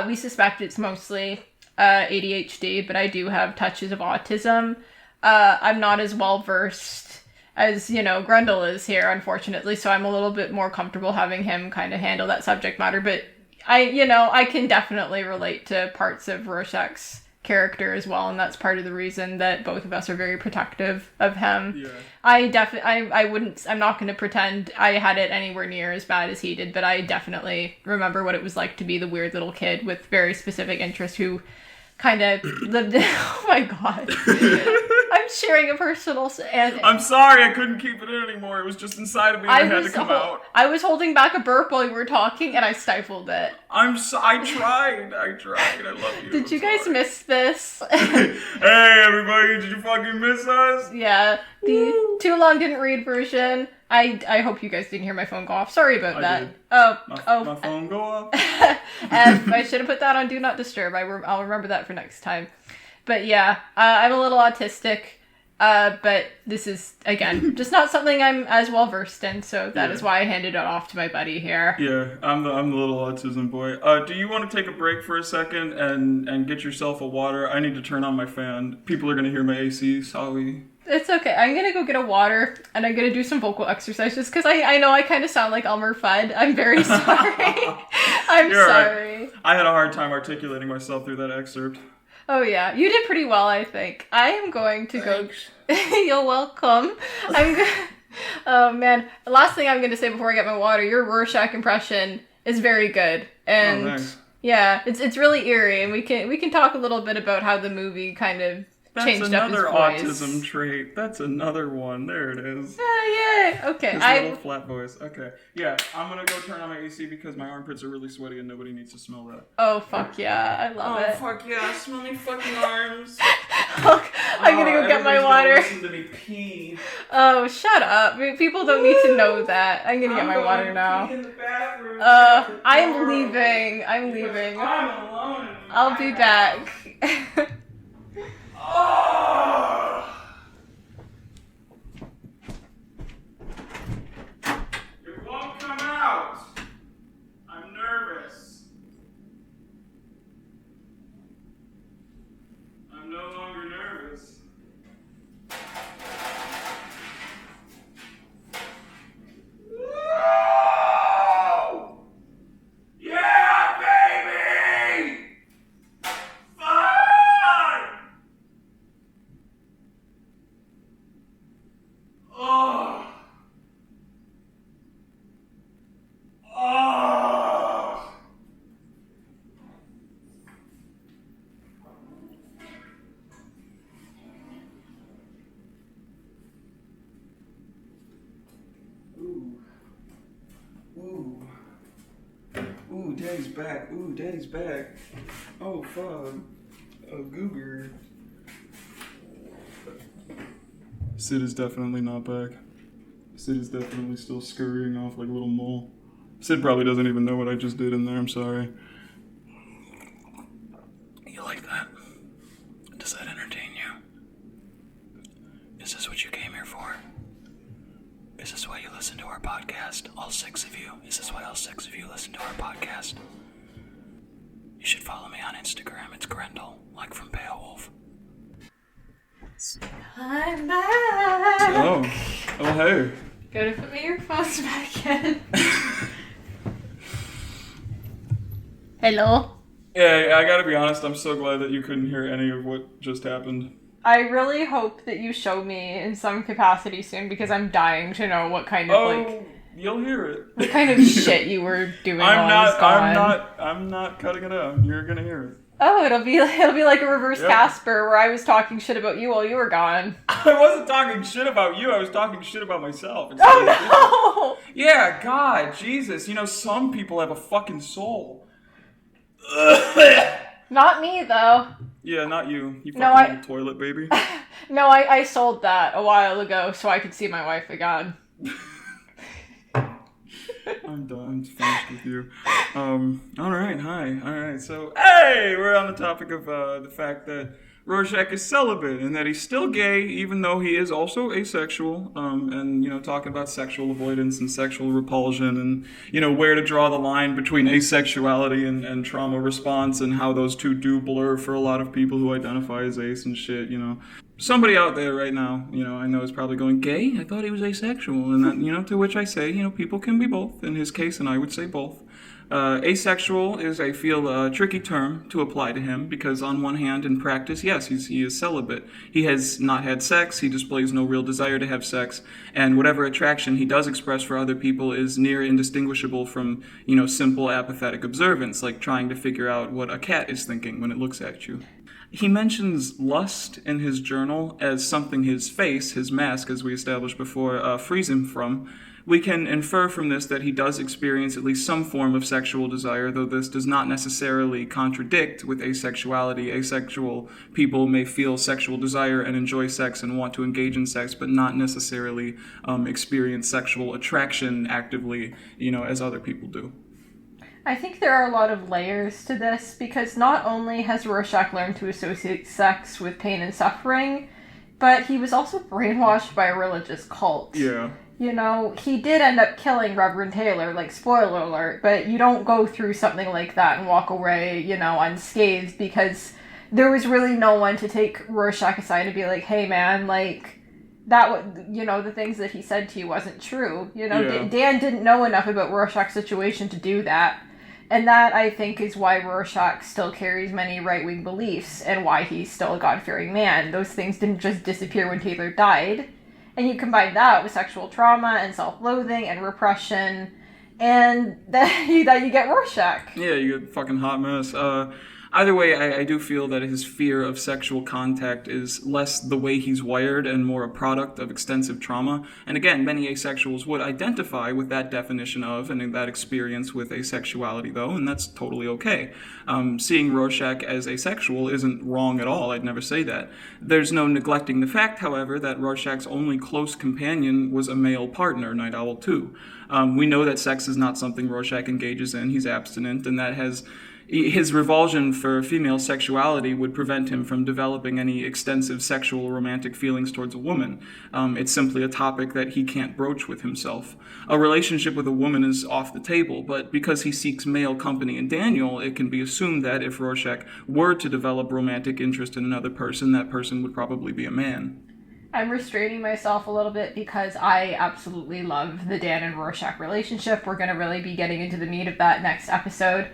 We suspect it's mostly ADHD, but I do have touches of autism. I'm not as well versed as, Grendel is here, unfortunately, so I'm a little bit more comfortable having him kind of handle that subject matter, but I can definitely relate to parts of Rorschach's character as well, and that's part of the reason that both of us are very protective of him. Yeah. I'm not going to pretend I had it anywhere near as bad as he did, but I definitely remember what it was like to be the weird little kid with very specific interests who kind of lived in... Oh my god. I'm sharing a personal... I'm sorry, I couldn't keep it in anymore. It was just inside of me and it had to come out. I was holding back a burp while you were talking and I stifled it. I tried. I love you. Did you guys miss this? Hey, everybody, did you fucking miss us? Yeah, the too long didn't read version. I hope you guys didn't hear my phone go off. Sorry about that. Did. Oh. My phone go off? I should have put that on Do Not Disturb. I'll remember that for next time. But yeah, I'm a little autistic. But this is, again, just not something I'm as well versed in, so that is why I handed it off to my buddy here. Yeah, I'm the little autism boy. Do you want to take a break for a second and get yourself a water? I need to turn on my fan. People are going to hear my AC, sorry. It's okay. I'm going to go get a water, and I'm going to do some vocal exercises, because I know I kind of sound like Elmer Fudd. I'm very sorry. You're sorry. Right. I had a hard time articulating myself through that excerpt. Oh yeah, you did pretty well, I think. I am going to Thanks. go... You're welcome. Oh man, the last thing I'm going to say before I get my water, your Rorschach impression is very good. And nice. Yeah, it's really eerie, and we can talk a little bit about how the movie kind of changed up his voice. That's another autism trait. That's another one. There it is. Yay! Okay. His little flat voice. Okay. Yeah, I'm gonna go turn on my AC because my armpits are really sweaty and nobody needs to smell that. Oh, fuck yeah. I love it. Oh, fuck yeah. Smell me fucking arms. I'm gonna go get my water. Listen to me pee. Oh, shut up. People don't need to know that. I'm gonna get my water now. Pee in the bathroom. I'm leaving. I'm alone. I'll be back. It won't come out. I'm nervous. I'm no longer nervous. Woo! Yeah, baby! Fun! Oh! Oh! Ooh. Ooh. Ooh, Daddy's back. Ooh, Daddy's back. Oh, fun. Oh, Googer. Sid is definitely not back. Sid is definitely still scurrying off like a little mole. Sid probably doesn't even know what I just did in there, I'm sorry. You like that? Does that entertain you? Is this what you came here for? Is this why you listen to our podcast? All 6 of you? Is this why all 6 of you listen to our podcast? You should follow me on Instagram. It's Grendel, like from Beowulf. I'm back. Oh, hey. Gotta put my earphones back in. Hello? Yeah, I gotta be honest, I'm so glad that you couldn't hear any of what just happened. I really hope that you show me in some capacity soon, because I'm dying to know what kind of, you'll hear it. What kind of shit you were doing while I was gone. I'm not cutting it out. You're gonna hear it. Oh, it'll be like a reverse Casper where I was talking shit about you while you were gone. I wasn't talking shit about you. I was talking shit about myself. Oh, no! Yeah, God, Jesus. You know, some people have a fucking soul. Not me, though. Yeah, not you. You fucking little toilet baby. No, I sold that a while ago so I could see my wife again. I'm done. I'm finished with you. Alright, hi. Alright, so, hey! We're on the topic of the fact that Rorschach is celibate and that he's still gay, even though he is also asexual, and, you know, talking about sexual avoidance and sexual repulsion and, you know, where to draw the line between asexuality and trauma response and how those two do blur for a lot of people who identify as ace and shit, you know. Somebody out there right now, you know, I know is probably going, gay? I thought he was asexual. And, that, you know, to which I say, you know, people can be both. In his case, and I would say both. Asexual is, I feel, a tricky term to apply to him because, on one hand, in practice, yes, he is celibate. He has not had sex, he displays no real desire to have sex, and whatever attraction he does express for other people is near indistinguishable from, simple apathetic observance, like trying to figure out what a cat is thinking when it looks at you. He mentions lust in his journal as something his face, his mask, as we established before, frees him from. We can infer from this that he does experience at least some form of sexual desire, though this does not necessarily contradict with asexuality. Asexual people may feel sexual desire and enjoy sex and want to engage in sex, but not necessarily experience sexual attraction actively, as other people do. I think there are a lot of layers to this, because not only has Rorschach learned to associate sex with pain and suffering, but he was also brainwashed by a religious cult. Yeah. He did end up killing Reverend Taylor, spoiler alert, but you don't go through something like that and walk away, unscathed, because there was really no one to take Rorschach aside and be like, hey man, the things that he said to you wasn't true. Dan didn't know enough about Rorschach's situation to do that. And that, I think, is why Rorschach still carries many right-wing beliefs and why he's still a God-fearing man. Those things didn't just disappear when Taylor died. And you combine that with sexual trauma and self-loathing and repression, and then you get Rorschach. Yeah, you get fucking hot mess. Either way, I do feel that his fear of sexual contact is less the way he's wired and more a product of extensive trauma. And again, many asexuals would identify with that definition of and that experience with asexuality, though, and that's totally okay. Seeing Rorschach as asexual isn't wrong at all. I'd never say that. There's no neglecting the fact, however, that Rorschach's only close companion was a male partner, Night Owl 2. We know that sex is not something Rorschach engages in. He's abstinent, and that his revulsion for female sexuality would prevent him from developing any extensive sexual or romantic feelings towards a woman. It's simply a topic that he can't broach with himself. A relationship with a woman is off the table, but because he seeks male company in Daniel, it can be assumed that if Rorschach were to develop romantic interest in another person, that person would probably be a man. I'm restraining myself a little bit because I absolutely love the Dan and Rorschach relationship. We're going to really be getting into the meat of that next episode.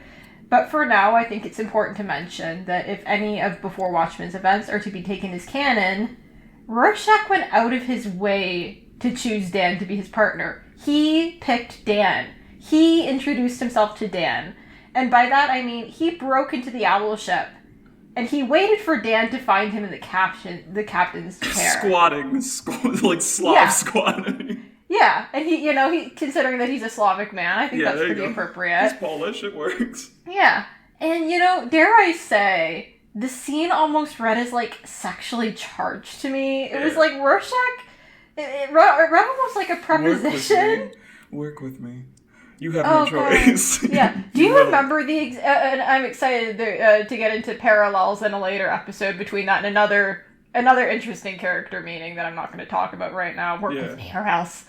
But for now, I think it's important to mention that if any of Before Watchmen's events are to be taken as canon, Rorschach went out of his way to choose Dan to be his partner. He picked Dan. He introduced himself to Dan. And by that, I mean he broke into the owl ship. And he waited for Dan to find him in the captain's chair. Squatting. Squatting. Yeah, and he considering that he's a Slavic man, I think that's pretty appropriate. He's Polish, it works. Yeah, and dare I say, the scene almost read as sexually charged to me. It was like Rorschach, it read almost like a preposition. Work with me. You have no choice. Yeah. Do you remember and I'm excited to get into parallels in a later episode between that and another interesting character meaning that I'm not going to talk about right now. Work with me or else.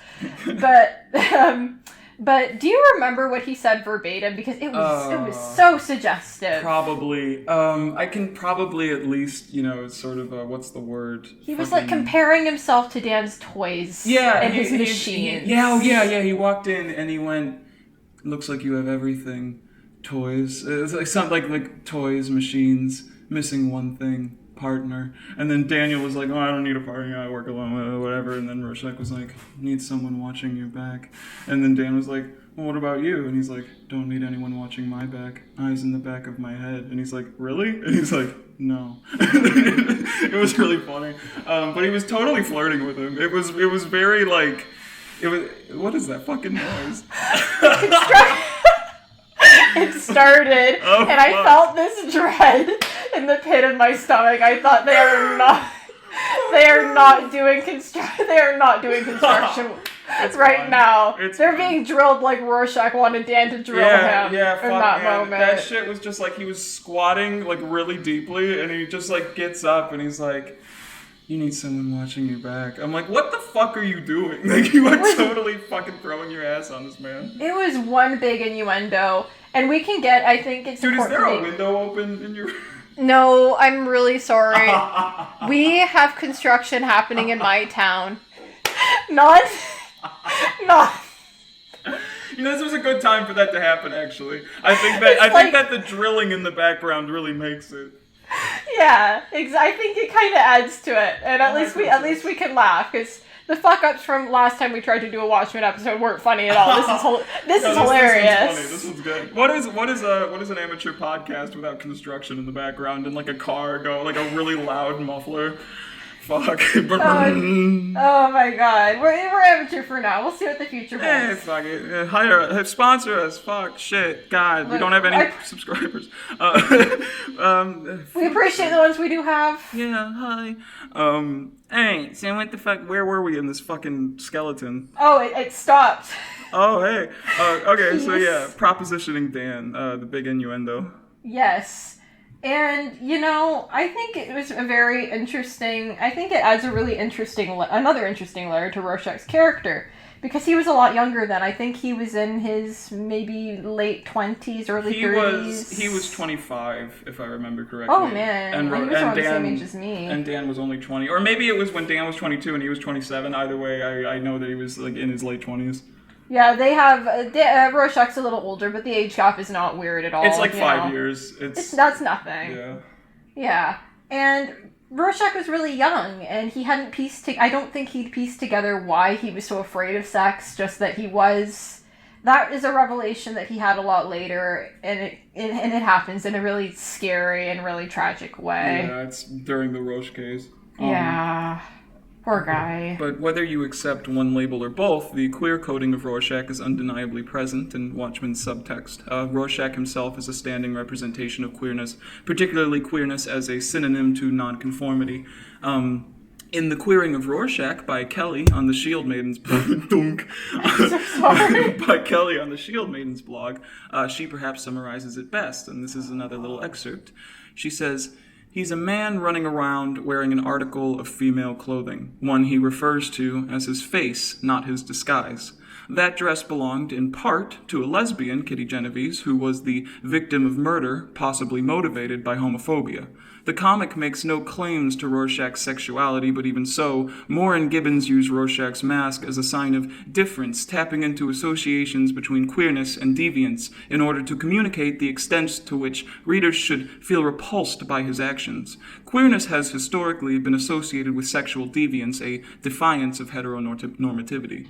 But do you remember what he said verbatim? Because it was so suggestive. Probably. I can probably at least, sort of, what's the word? He was comparing himself to Dan's toys and his machines. He walked in and he went, looks like you have everything. Toys. It's like something like toys, machines, missing one thing. Partner. And then Daniel was like, I don't need a partner, I work alone, whatever. And then Rorschach was like, need someone watching your back. And then Dan was like, well, what about you? And he's like, don't need anyone watching my back. Eyes in the back of my head. And he's like, really? And he's like, no. It was really funny. But he was totally flirting with him. It was very what is that fucking noise? It started, and I felt this dread in the pit of my stomach. I thought they are not doing construction right now. They're being drilled like Rorschach wanted Dan to drill him in that moment. That shit was just he was squatting really deeply, and he just gets up and he's like, you need someone watching your back. I'm like, what the fuck are you doing? You are totally fucking throwing your ass on this man. It was one big innuendo. And we can get, I think it's Dude, important. Is there a window open in your... No, I'm really sorry. We have construction happening in my town. Not... This was a good time for that to happen, actually. I think that the drilling in the background really makes it. Yeah, I think it kind of adds to it, and at least we can laugh, because the fuck ups from last time we tried to do a Watchmen episode weren't funny at all. This is hilarious. This one's good. What is an amateur podcast without construction in the background and like a car go like a really loud muffler? Fuck. Oh my god. We're amateur for now. We'll see what the future holds. Fuck it. Sponsor us. Fuck. Shit. God. Look, we don't have any subscribers. We appreciate the ones we do have. Yeah. Hi. Hey. So what the fuck? Where were we in this fucking skeleton? Oh, it stopped. Oh, hey. Okay. So yeah, propositioning Dan. The big innuendo. Yes. And, I think it was a very interesting, I think it adds a really another interesting layer to Rorschach's character, because he was a lot younger then. I think he was in his maybe late 20s, early 30s. He was 25, if I remember correctly. Oh, man. And he was around the same age as me. And Dan was only 20. Or maybe it was when Dan was 22 and he was 27. Either way, I know that he was like in his late 20s. Yeah, they have, Rorschach's a little older, but the age gap is not weird at all. It's like 5 years. That's nothing. Yeah. Yeah. And Rorschach was really young, and he hadn't I don't think he'd pieced together why he was so afraid of sex, just that he was. That is a revelation that he had a lot later, and it happens in a really scary and really tragic way. Yeah, it's during the Roche case. Yeah. Poor guy. But whether you accept one label or both, the queer coding of Rorschach is undeniably present in Watchmen's subtext. Rorschach himself is a standing representation of queerness, particularly queerness as a synonym to nonconformity. In The Queering of Rorschach by Kelly on the Shield Maidens blog, by Kelly on the Shield Maidens blog, she perhaps summarizes it best, and this is another little excerpt. She says, "He's a man running around wearing an article of female clothing, one he refers to as his face, not his disguise. That dress belonged in part to a lesbian, Kitty Genovese, who was the victim of murder, possibly motivated by homophobia. The comic makes no claims to Rorschach's sexuality, but even so, Moore and Gibbons use Rorschach's mask as a sign of difference, tapping into associations between queerness and deviance in order to communicate the extent to which readers should feel repulsed by his actions. Queerness has historically been associated with sexual deviance, a defiance of heteronormativity."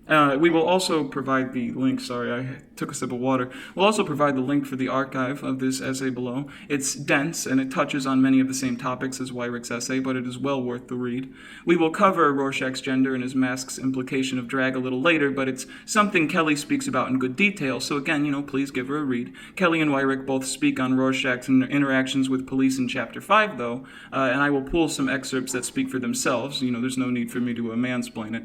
We will also provide the link, sorry, I took a sip of water. We'll also provide the link for the archive of this essay below. It's dense, and it touches on many of the same topics as Weirich's essay, but it is well worth the read. We will cover Rorschach's gender and his mask's implication of drag a little later, but it's something Kelly speaks about in good detail, so again, please give her a read. Kelly and Weirich both speak on Rorschach's interactions with police in Chapter 5, though, and I will pull some excerpts that speak for themselves. There's no need for me to mansplain it.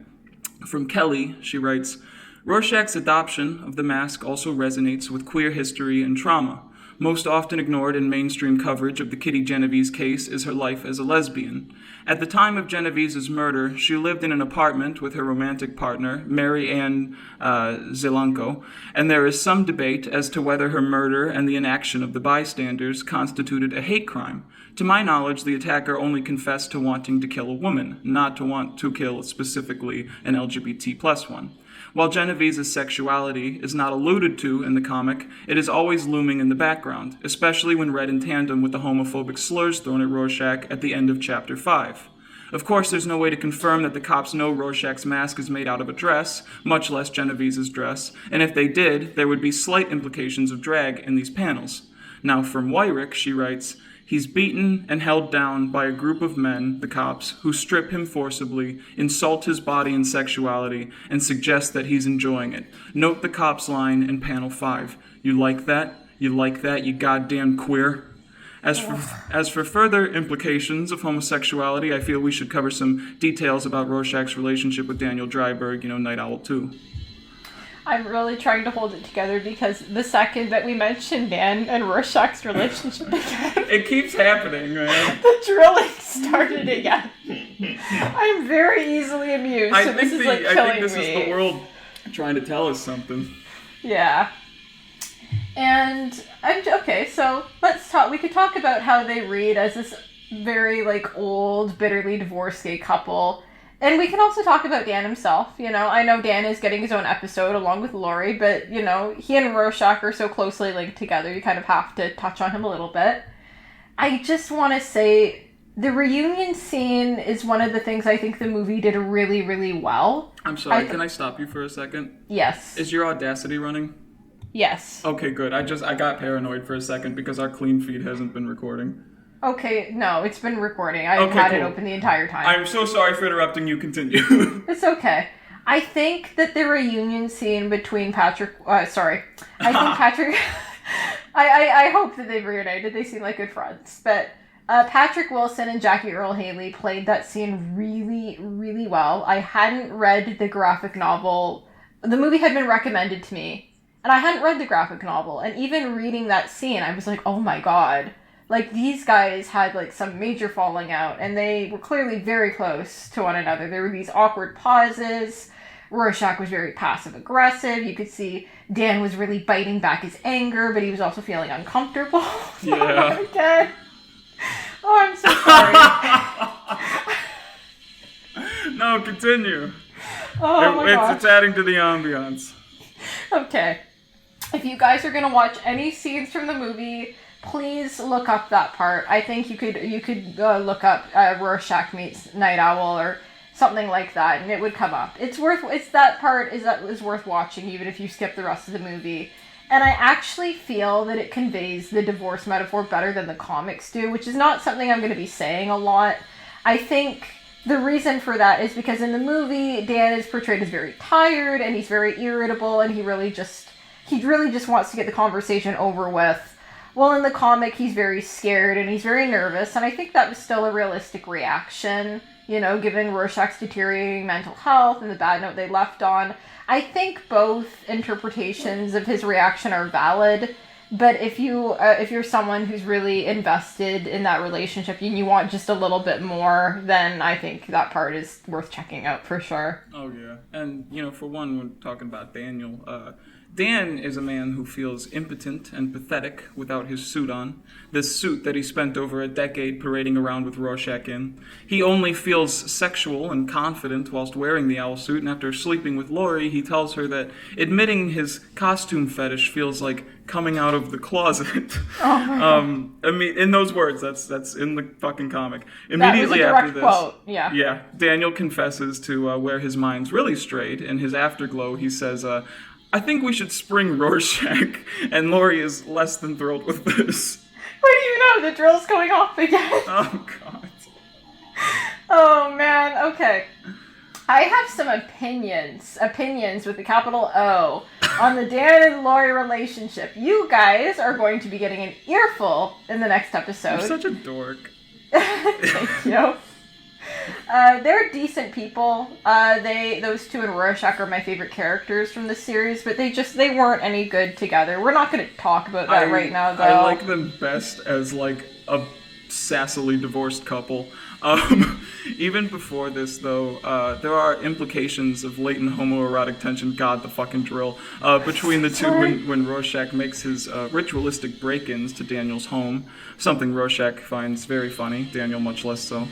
From Kelly, she writes, "Rorschach's adoption of the mask also resonates with queer history and trauma. Most often ignored in mainstream coverage of the Kitty Genovese case is her life as a lesbian. At the time of Genovese's murder, she lived in an apartment with her romantic partner, Mary Ann Zelenko, and there is some debate as to whether her murder and the inaction of the bystanders constituted a hate crime. To my knowledge, the attacker only confessed to wanting to kill a woman, not to want to kill specifically an LGBT plus one. While Genovese's sexuality is not alluded to in the comic, it is always looming in the background, especially when read in tandem with the homophobic slurs thrown at Rorschach at the end of Chapter 5. Of course, there's no way to confirm that the cops know Rorschach's mask is made out of a dress, much less Genovese's dress, and if they did, there would be slight implications of drag in these panels. Now, from Weirich, she writes, "He's beaten and held down by a group of men, the cops, who strip him forcibly, insult his body and sexuality, and suggest that he's enjoying it. Note the cops line in panel 5. You like that? You like that, you goddamn queer?" As for further implications of homosexuality, I feel we should cover some details about Rorschach's relationship with Daniel Dreiberg, Night Owl 2. I'm really trying to hold it together because the second that we mentioned Dan and Rorschach's relationship again, it keeps happening, man. The drilling started again. I'm very easily amused, so this is killing me. I think this is the world trying to tell us something. Yeah. And okay, so let's talk. We could talk about how they read as this very old, bitterly divorced gay couple. And we can also talk about Dan himself. I know Dan is getting his own episode along with Laurie, but, he and Rorschach are so closely linked together, you kind of have to touch on him a little bit. I just want to say the reunion scene is one of the things I think the movie did really, really well. I'm sorry, can I stop you for a second? Yes. Is your Audacity running? Yes. Okay, good. I got paranoid for a second because our clean feed hasn't been recording. Okay, no, it's been recording. I've had it open the entire time. I'm so sorry for interrupting you. Continue. It's okay. I think that the reunion scene between Patrick... I think Patrick... I hope that they've reunited. They seem like good friends. But Patrick Wilson and Jackie Earle Haley played that scene really, really well. I hadn't read the graphic novel. The movie had been recommended to me, and I hadn't read the graphic novel. And even reading that scene, I was like, oh my god. Like, these guys had, like, some major falling out, and they were clearly very close to one another. There were these awkward pauses. Rorschach was very passive-aggressive. You could see Dan was really biting back his anger, but he was also feeling uncomfortable. Yeah. Again. Oh, I'm so sorry. No, continue. Oh, my gosh. It's adding to the ambiance. Okay. If you guys are going to watch any scenes from the movie... please look up that part. I think you could look up Rorschach meets Night Owl or something like that, and it would come up. That part is worth watching, even if you skip the rest of the movie. And I actually feel that it conveys the divorce metaphor better than the comics do, which is not something I'm going to be saying a lot. I think the reason for that is because in the movie, Dan is portrayed as very tired, and he's very irritable, and he really just wants to get the conversation over with. Well, in the comic, he's very scared and he's very nervous, and I think that was still a realistic reaction, given Rorschach's deteriorating mental health and the bad note they left on. I think both interpretations of his reaction are valid, but if you're someone who's really invested in that relationship and you want just a little bit more, then I think that part is worth checking out for sure. Oh, yeah. And, for one, when talking about Daniel, Dan is a man who feels impotent and pathetic without his suit on. This suit that he spent over a decade parading around with Rorschach in. He only feels sexual and confident whilst wearing the owl suit, and after sleeping with Laurie, he tells her that admitting his costume fetish feels like coming out of the closet. Oh my God. In those words, that's in the fucking comic. Immediately that was a after this, quote. Yeah. Yeah, Daniel confesses to where his mind's really strayed. In his afterglow, he says, I think we should spring Rorschach, and Laurie is less than thrilled with this. What do you know? The drill's going off again. Oh, God. Oh, man. Okay. I have some opinions with the capital O, on the Dan and Laurie relationship. You guys are going to be getting an earful in the next episode. You're such a dork. Thank you. They're decent people. Those two and Rorschach are my favorite characters from the series, but they weren't any good together. We're not going to talk about that right now, though. I like them best as, like, a sassily divorced couple. Even before this, though, there are implications of latent homoerotic tension, God, the fucking drill, between the two when Rorschach makes his ritualistic break-ins to Daniel's home, something Rorschach finds very funny, Daniel much less so.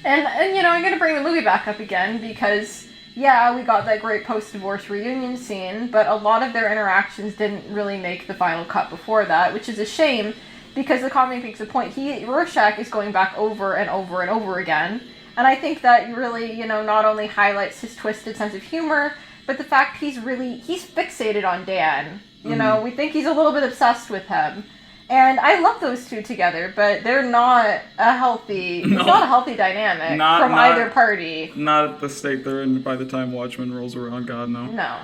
And I'm going to bring the movie back up again because, yeah, we got that great post-divorce reunion scene, but a lot of their interactions didn't really make the final cut before that, which is a shame because the comic makes a point. Rorschach is going back over and over and over again, and I think that really, not only highlights his twisted sense of humor, but the fact he's fixated on Dan. We think he's a little bit obsessed with him. And I love those two together, but they're not a healthy dynamic from either party. Not at the state they're in by the time Watchmen rolls around, God, no. No.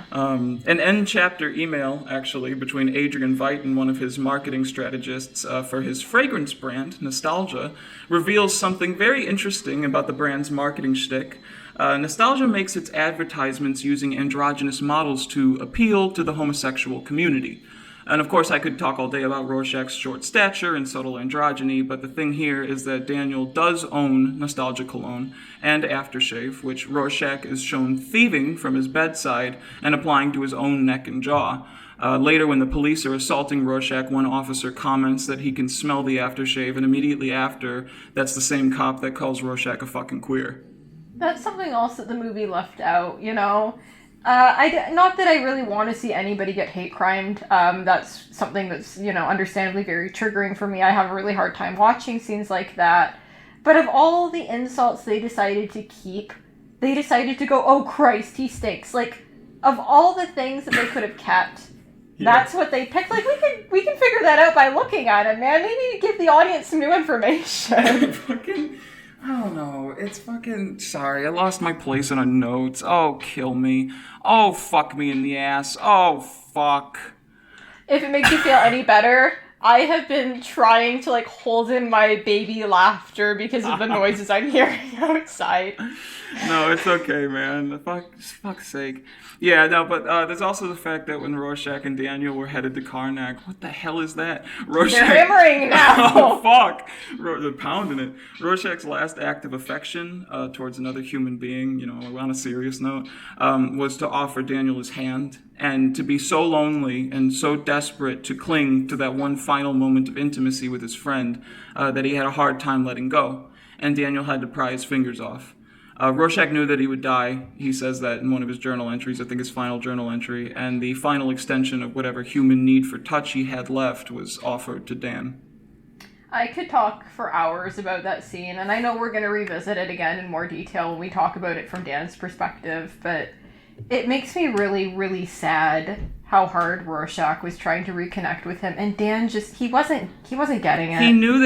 An end-chapter email, actually, between Adrian Veidt and one of his marketing strategists for his fragrance brand, Nostalgia, reveals something very interesting about the brand's marketing shtick. Nostalgia makes its advertisements using androgynous models to appeal to the homosexual community. And of course, I could talk all day about Rorschach's short stature and subtle androgyny, but the thing here is that Daniel does own Nostalgia cologne and aftershave, which Rorschach is shown thieving from his bedside and applying to his own neck and jaw. Later, when the police are assaulting Rorschach, one officer comments that he can smell the aftershave, and immediately after, that's the same cop that calls Rorschach a fucking queer. That's something else that the movie left out, you know? Not that I really want to see anybody get hate crimed. That's something that's, you know, understandably very triggering for me. I have a really hard time watching scenes like that. But of all the insults they decided to keep, they decided to go, oh Christ, he stinks. Like, of all the things that they could have kept, that's what they picked. Like, we can figure that out by looking at it, man. Maybe give the audience some new information. Fucking, I don't know. It's fucking, sorry, I lost my place in our notes. Oh, kill me. Oh, fuck me in the ass. Oh, fuck. If it makes you feel any better, I have been trying to, like, hold in my baby laughter because of the noises I'm hearing outside. No, it's okay, man. Fuck's sake. Yeah, no, but there's also the fact that when Rorschach and Daniel were headed to Karnak, what the hell is that? Rorschach... They're hammering now! Oh, fuck! They're pounding it. Rorschach's last act of affection towards another human being, you know, on a serious note, was to offer Daniel his hand, and to be so lonely and so desperate to cling to that one final moment of intimacy with his friend that he had a hard time letting go, and Daniel had to pry his fingers off. Rorschach knew that he would die. He says that in one of his journal entries, I think his final journal entry, and the final extension of whatever human need for touch he had left was offered to Dan. I could talk for hours about that scene, and I know we're going to revisit it again in more detail when we talk about it from Dan's perspective, but it makes me really, really sad how hard Rorschach was trying to reconnect with him, and Dan just he wasn't getting it. He knew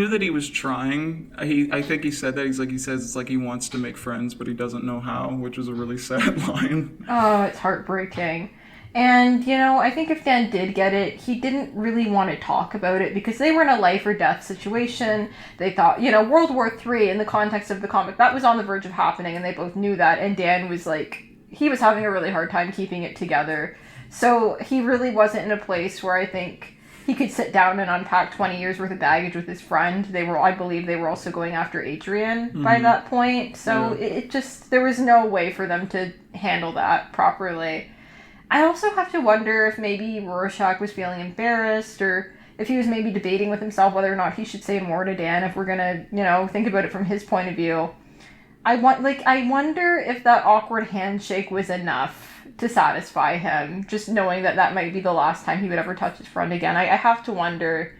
that he was trying. I think he said that he says it's like he wants to make friends, but he doesn't know how, which was a really sad line. Oh, it's heartbreaking. And, you know, I think if Dan did get it, he didn't really want to talk about it because they were in a life or death situation. They thought, you know, World War III in the context of the comic, that was on the verge of happening, and they both knew that, and Dan was like, he was having a really hard time keeping it together. So he really wasn't in a place where I think he could sit down and unpack 20 years worth of baggage with his friend. I believe they were also going after Adrian by that point. So it just, there was no way for them to handle that properly. I also have to wonder if maybe Rorschach was feeling embarrassed, or if he was maybe debating with himself whether or not he should say more to Dan if we're gonna, you know, think about it from his point of view. I wonder if that awkward handshake was enough to satisfy him, just knowing that might be the last time he would ever touch his friend again. I have to wonder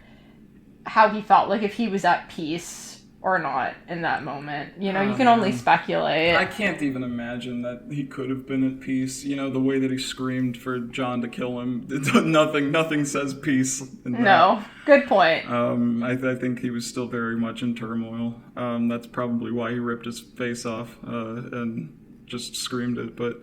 how he felt, like if he was at peace or not in that moment. You know, you can only speculate. I can't even imagine that he could have been at peace. You know, the way that he screamed for John to kill him, nothing says peace in that. No, good point. I think he was still very much in turmoil. That's probably why he ripped his face off and just screamed it, but...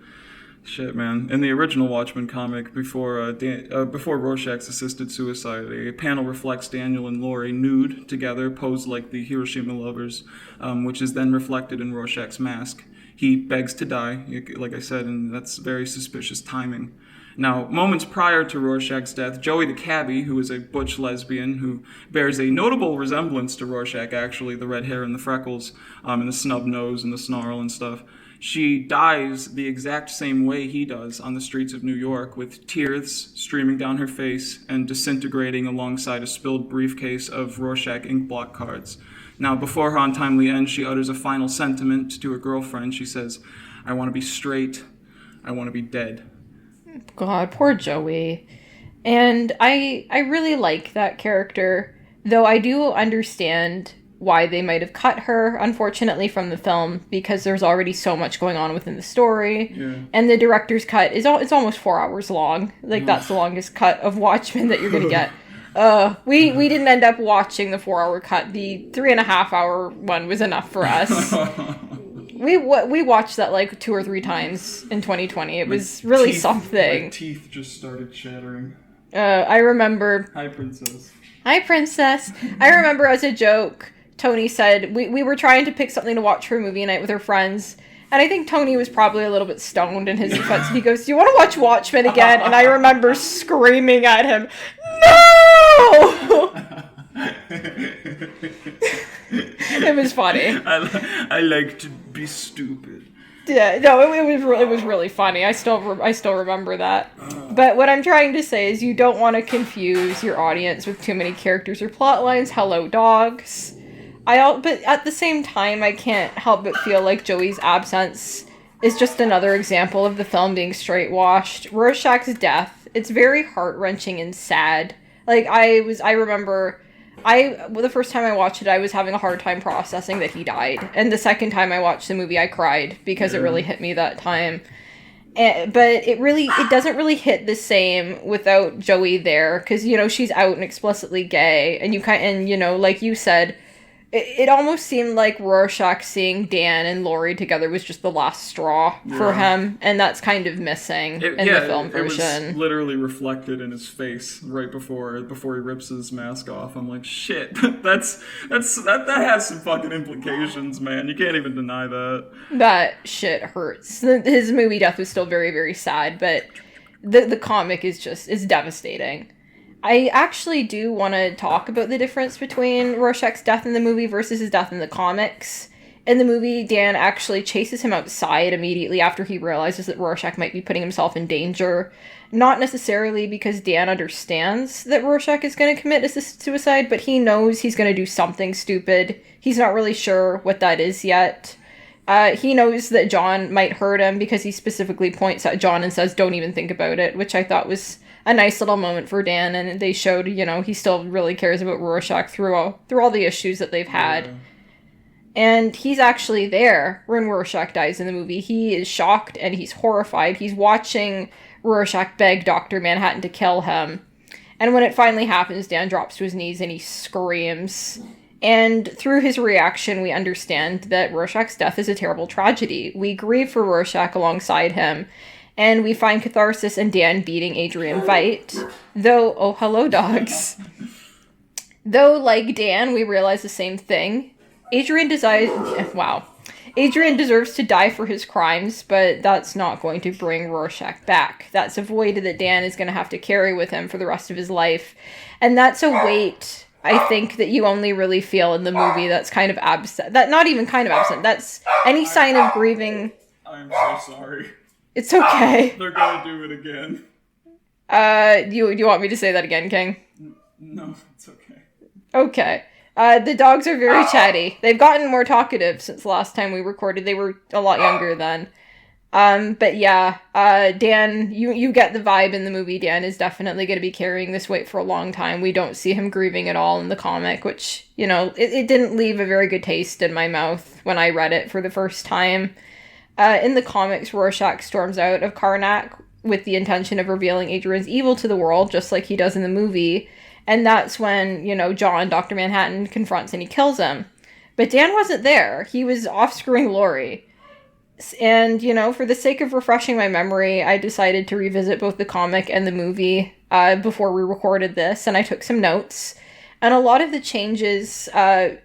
Shit, man. In the original Watchmen comic, before Rorschach's assisted suicide, a panel reflects Daniel and Laurie nude together, posed like the Hiroshima lovers, which is then reflected in Rorschach's mask. He begs to die, like I said, and that's very suspicious timing. Now, moments prior to Rorschach's death, Joey the cabbie, who is a butch lesbian who bears a notable resemblance to Rorschach, actually, the red hair and the freckles, and the snub nose and the snarl and stuff, she dies the exact same way he does on the streets of New York, with tears streaming down her face and disintegrating alongside a spilled briefcase of Rorschach ink block cards. Now, before her untimely end, she utters a final sentiment to her girlfriend. She says, "I want to be straight. I want to be dead." God, poor Joey. And I really like that character, though I do understand why they might have cut her, unfortunately, from the film, because there's already so much going on within the story. Yeah. And the director's cut is it's almost 4 hours long. Like, that's the longest cut of Watchmen that you're going to get. We didn't end up watching the 4-hour cut. The 3.5-hour one was enough for us. We watched that like 2 or 3 times in 2020. It was really something. My teeth just started chattering. I remember... Hi, Princess. Hi, Princess. I remember as a joke, Tony said, we were trying to pick something to watch for a movie night with her friends, and I think Tony was probably a little bit stoned in his defense. He goes, "Do you want to watch Watchmen again?" And I remember screaming at him, "No!" It was funny. I like to be stupid. Yeah, no, it was really funny. I still remember that. But what I'm trying to say is you don't want to confuse your audience with too many characters or plot lines. Hello, dogs. But at the same time, I can't help but feel like Joey's absence is just another example of the film being straight-washed. Rorschach's death, it's very heart-wrenching and sad. Like, the first time I watched it, I was having a hard time processing that he died. And the second time I watched the movie, I cried because it really hit me that time. But it doesn't really hit the same without Joey there, because, you know, she's out and explicitly gay, and you know, like you said, it almost seemed like Rorschach seeing Dan and Laurie together was just the last straw for him, and that's kind of missing in the film version. It was literally reflected in his face right before he rips his mask off. I'm like, shit, that has some fucking implications, man. You can't even deny that. That shit hurts. His movie death was still very, very sad, but the comic is devastating. I actually do want to talk about the difference between Rorschach's death in the movie versus his death in the comics. In the movie, Dan actually chases him outside immediately after he realizes that Rorschach might be putting himself in danger. Not necessarily because Dan understands that Rorschach is going to commit assisted suicide, but he knows he's going to do something stupid. He's not really sure what that is yet. He knows that John might hurt him because he specifically points at John and says, "Don't even think about it," which I thought was a nice little moment for Dan, and they showed, you know, he still really cares about Rorschach through all the issues that they've had. Yeah. And he's actually there when Rorschach dies in the movie. He is shocked and he's horrified. He's watching Rorschach beg Dr. Manhattan to kill him. And when it finally happens, Dan drops to his knees and he screams. And through his reaction, we understand that Rorschach's death is a terrible tragedy. We grieve for Rorschach alongside him. And we find catharsis in Dan beating Adrian Veidt. Though, oh, hello, dogs. Though, like Dan, we realize the same thing. Adrian deserves to die for his crimes, but that's not going to bring Rorschach back. That's a void that Dan is going to have to carry with him for the rest of his life. And that's a weight, I think, that you only really feel in the movie that's kind of absent. That, not even kind of absent. That's any sign of grieving. I'm so sorry. It's okay. They're gonna do it again. You want me to say that again, King? No, it's okay. Okay. The dogs are very chatty. They've gotten more talkative since the last time we recorded. They were a lot younger then. But yeah, Dan, you get the vibe in the movie. Dan is definitely going to be carrying this weight for a long time. We don't see him grieving at all in the comic, which, you know, it didn't leave a very good taste in my mouth when I read it for the first time. In the comics, Rorschach storms out of Karnak with the intention of revealing Adrian's evil to the world, just like he does in the movie. And that's when, you know, John, Dr. Manhattan, confronts and he kills him. But Dan wasn't there. He was off screwing Laurie. And, you know, for the sake of refreshing my memory, I decided to revisit both the comic and the movie before we recorded this, and I took some notes. And a lot of the changes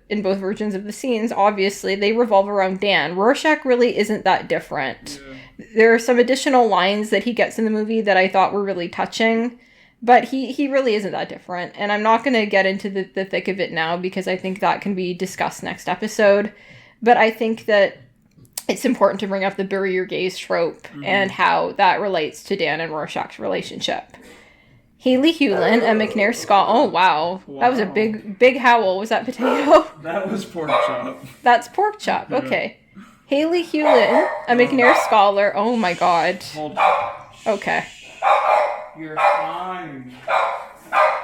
in both versions of the scenes, obviously, they revolve around Dan. Rorschach really isn't that different. Yeah. There are some additional lines that he gets in the movie that I thought were really touching, but he really isn't that different. And I'm not going to get into the thick of it now because I think that can be discussed next episode. But I think that it's important to bring up the bury your gaze trope and how that relates to Dan and Rorschach's relationship. Haley Hewlin and McNair Scott. Oh, wow. That was a big howl. Was that potato? That was pork chop. That's pork chop. Okay. Haley Hewlin, a McNair scholar. Oh, my God. Hold on. Okay. You're fine.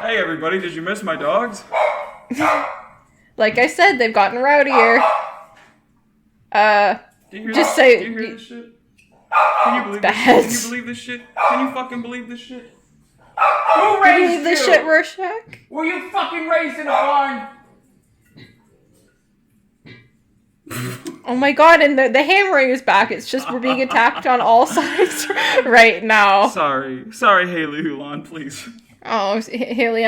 Hey, everybody. Did you miss my dogs? Like I said, they've gotten rowdier. Do you just say... Do you hear this shit? Can you believe this shit? Can you believe this shit? Can you fucking believe this shit? Who raised you? This shit, Rorschach? Were you fucking raised in a barn? Oh my God, and the hammering is back. It's just we're being attacked on all sides right now. Sorry, Haley Hewlin, please. Oh, Haley,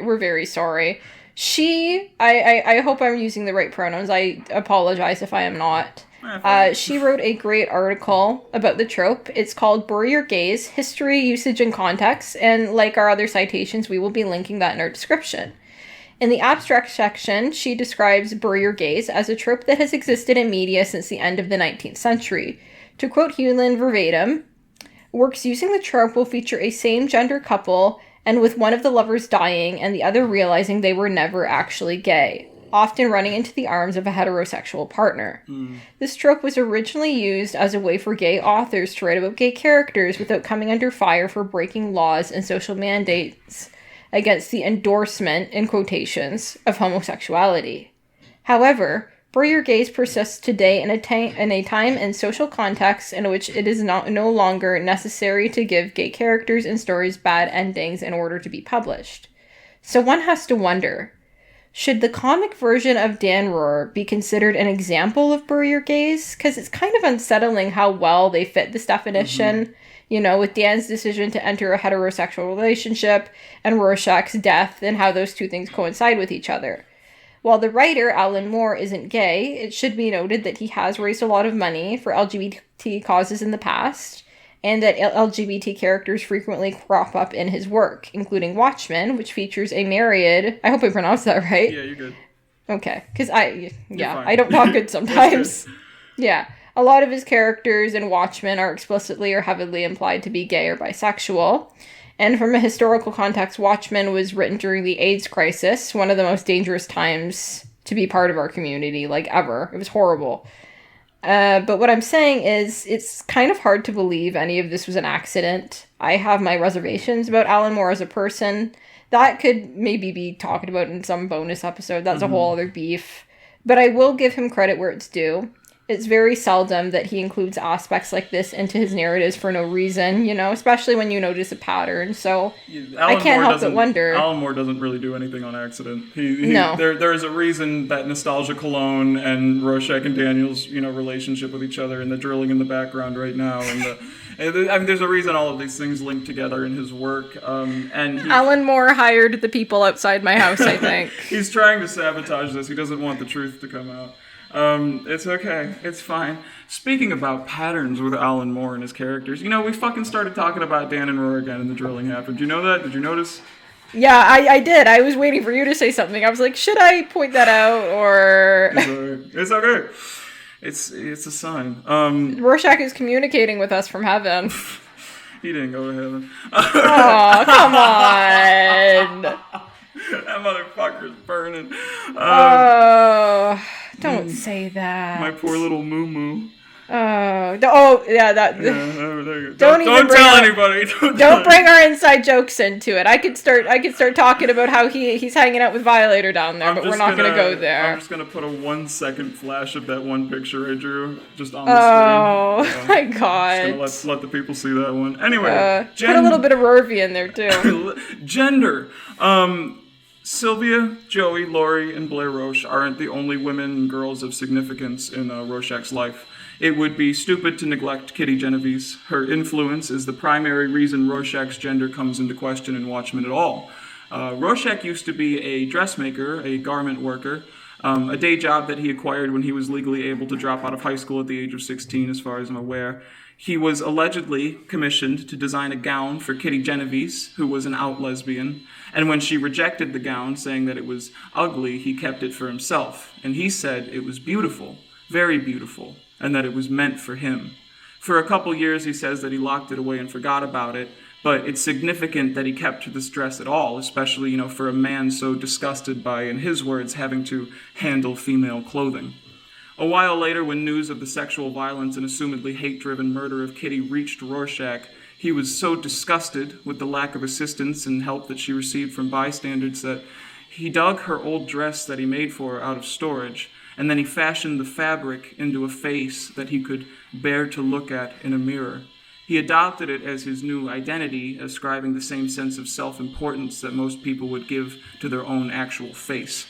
we're very sorry. I hope I'm using the right pronouns. I apologize if I am not. She wrote a great article about the trope. It's called Bury Your Gaze, History, Usage, and Context, and like our other citations, we will be linking that in our description. In the abstract section, she describes bury your gaze as a trope that has existed in media since the end of the 19th century. To quote Hewlin verbatim, works using the trope will feature a same-gender couple, and with one of the lovers dying and the other realizing they were never actually gay. often running into the arms of a heterosexual partner. This trope was originally used as a way for gay authors to write about gay characters without coming under fire for breaking laws and social mandates against the endorsement, in quotations, of homosexuality. However, Burrier gaze persists today in a time and social context in which it is no longer necessary to give gay characters and stories bad endings in order to be published. So one has to wonder, should the comic version of Dan Rohr be considered an example of Burrier gaze? Because it's kind of unsettling how well they fit this definition, with Dan's decision to enter a heterosexual relationship and Rorschach's death and how those two things coincide with each other. While the writer, Alan Moore, isn't gay, it should be noted that he has raised a lot of money for LGBT causes in the past, and that LGBT characters frequently crop up in his work, including Watchmen, which features a myriad... I hope I pronounced that right. Yeah, you're good. Okay, because I don't talk good sometimes. Yeah, a lot of his characters in Watchmen are explicitly or heavily implied to be gay or bisexual. And from a historical context, Watchmen was written during the AIDS crisis, one of the most dangerous times to be part of our community, ever. It was horrible. But what I'm saying is, it's kind of hard to believe any of this was an accident. I have my reservations about Alan Moore as a person. That could maybe be talked about in some bonus episode. That's a whole other beef. But I will give him credit where it's due. It's very seldom that he includes aspects like this into his narratives for no reason, especially when you notice a pattern. So I can't help but wonder. Alan Moore doesn't really do anything on accident. No. There is a reason that Nostalgia Cologne and Rorschach and Daniel's, relationship with each other and the drilling in the background right now. And there's a reason all of these things link together in his work. Alan Moore hired the people outside my house, I think. He's trying to sabotage this. He doesn't want the truth to come out. It's okay. It's fine. Speaking about patterns with Alan Moore and his characters, we fucking started talking about Dan and Roar again and the drilling happened. Did you know that? Did you notice? Yeah, I did. I was waiting for you to say something. I was like, should I point that out or... It's okay. It's a sign. Rorschach is communicating with us from heaven. He didn't go to heaven. Oh, come on. That motherfucker's burning. Don't say that. My poor little moo-moo. Yeah, that. Yeah, there you go. Don't tell anybody. Don't bring our inside jokes into it. I could start talking about how he's hanging out with Violator down there, but we're not going to go there. I'm just going to put a 1 second flash of that one picture I drew just on the screen. Oh, my God. Just gonna let the people see that one. Anyway. Put a little bit of Rurvy in there, too. Gender. Sylvia, Joey, Laurie, and Blair Roche aren't the only women and girls of significance in Rorschach's life. It would be stupid to neglect Kitty Genovese. Her influence is the primary reason Rorschach's gender comes into question in Watchmen at all. Rorschach used to be a dressmaker, a garment worker, a day job that he acquired when he was legally able to drop out of high school at the age of 16, as far as I'm aware. He was allegedly commissioned to design a gown for Kitty Genovese, who was an out lesbian, and when she rejected the gown, saying that it was ugly, he kept it for himself, and he said it was beautiful, very beautiful, and that it was meant for him. For a couple years, he says that he locked it away and forgot about it, but it's significant that he kept this dress at all, especially, for a man so disgusted by, in his words, having to handle female clothing. A while later, when news of the sexual violence and assumedly hate-driven murder of Kitty reached Rorschach, he was so disgusted with the lack of assistance and help that she received from bystanders that he dug her old dress that he made for her out of storage, and then he fashioned the fabric into a face that he could bear to look at in a mirror. He adopted it as his new identity, ascribing the same sense of self-importance that most people would give to their own actual face.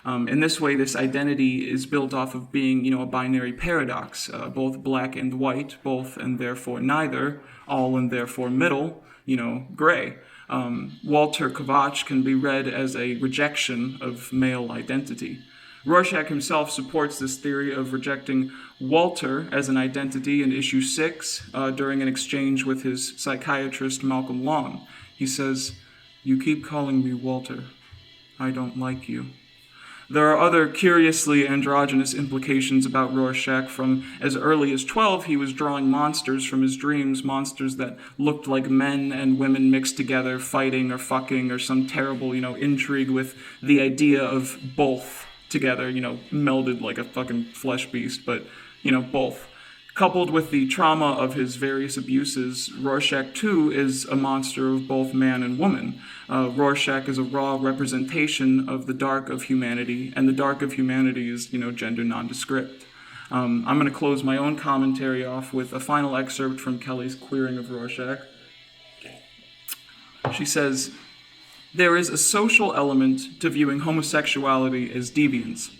In this way, this identity is built off of being, a binary paradox, both black and white, both and therefore neither, all and therefore middle, gray. Walter Kovach can be read as a rejection of male identity. Rorschach himself supports this theory of rejecting Walter as an identity in issue 6 during an exchange with his psychiatrist Malcolm Long. He says, "You keep calling me Walter. I don't like you." There are other curiously androgynous implications about Rorschach. From as early as 12, he was drawing monsters from his dreams, monsters that looked like men and women mixed together, fighting or fucking or some terrible, intrigue with the idea of both together, melded like a fucking flesh beast, but, both. Coupled with the trauma of his various abuses, Rorschach, too, is a monster of both man and woman. Rorschach is a raw representation of the dark of humanity, and the dark of humanity is, gender nondescript. I'm going to close my own commentary off with a final excerpt from Kelly's Queering of Rorschach. She says, "There is a social element to viewing homosexuality as deviance.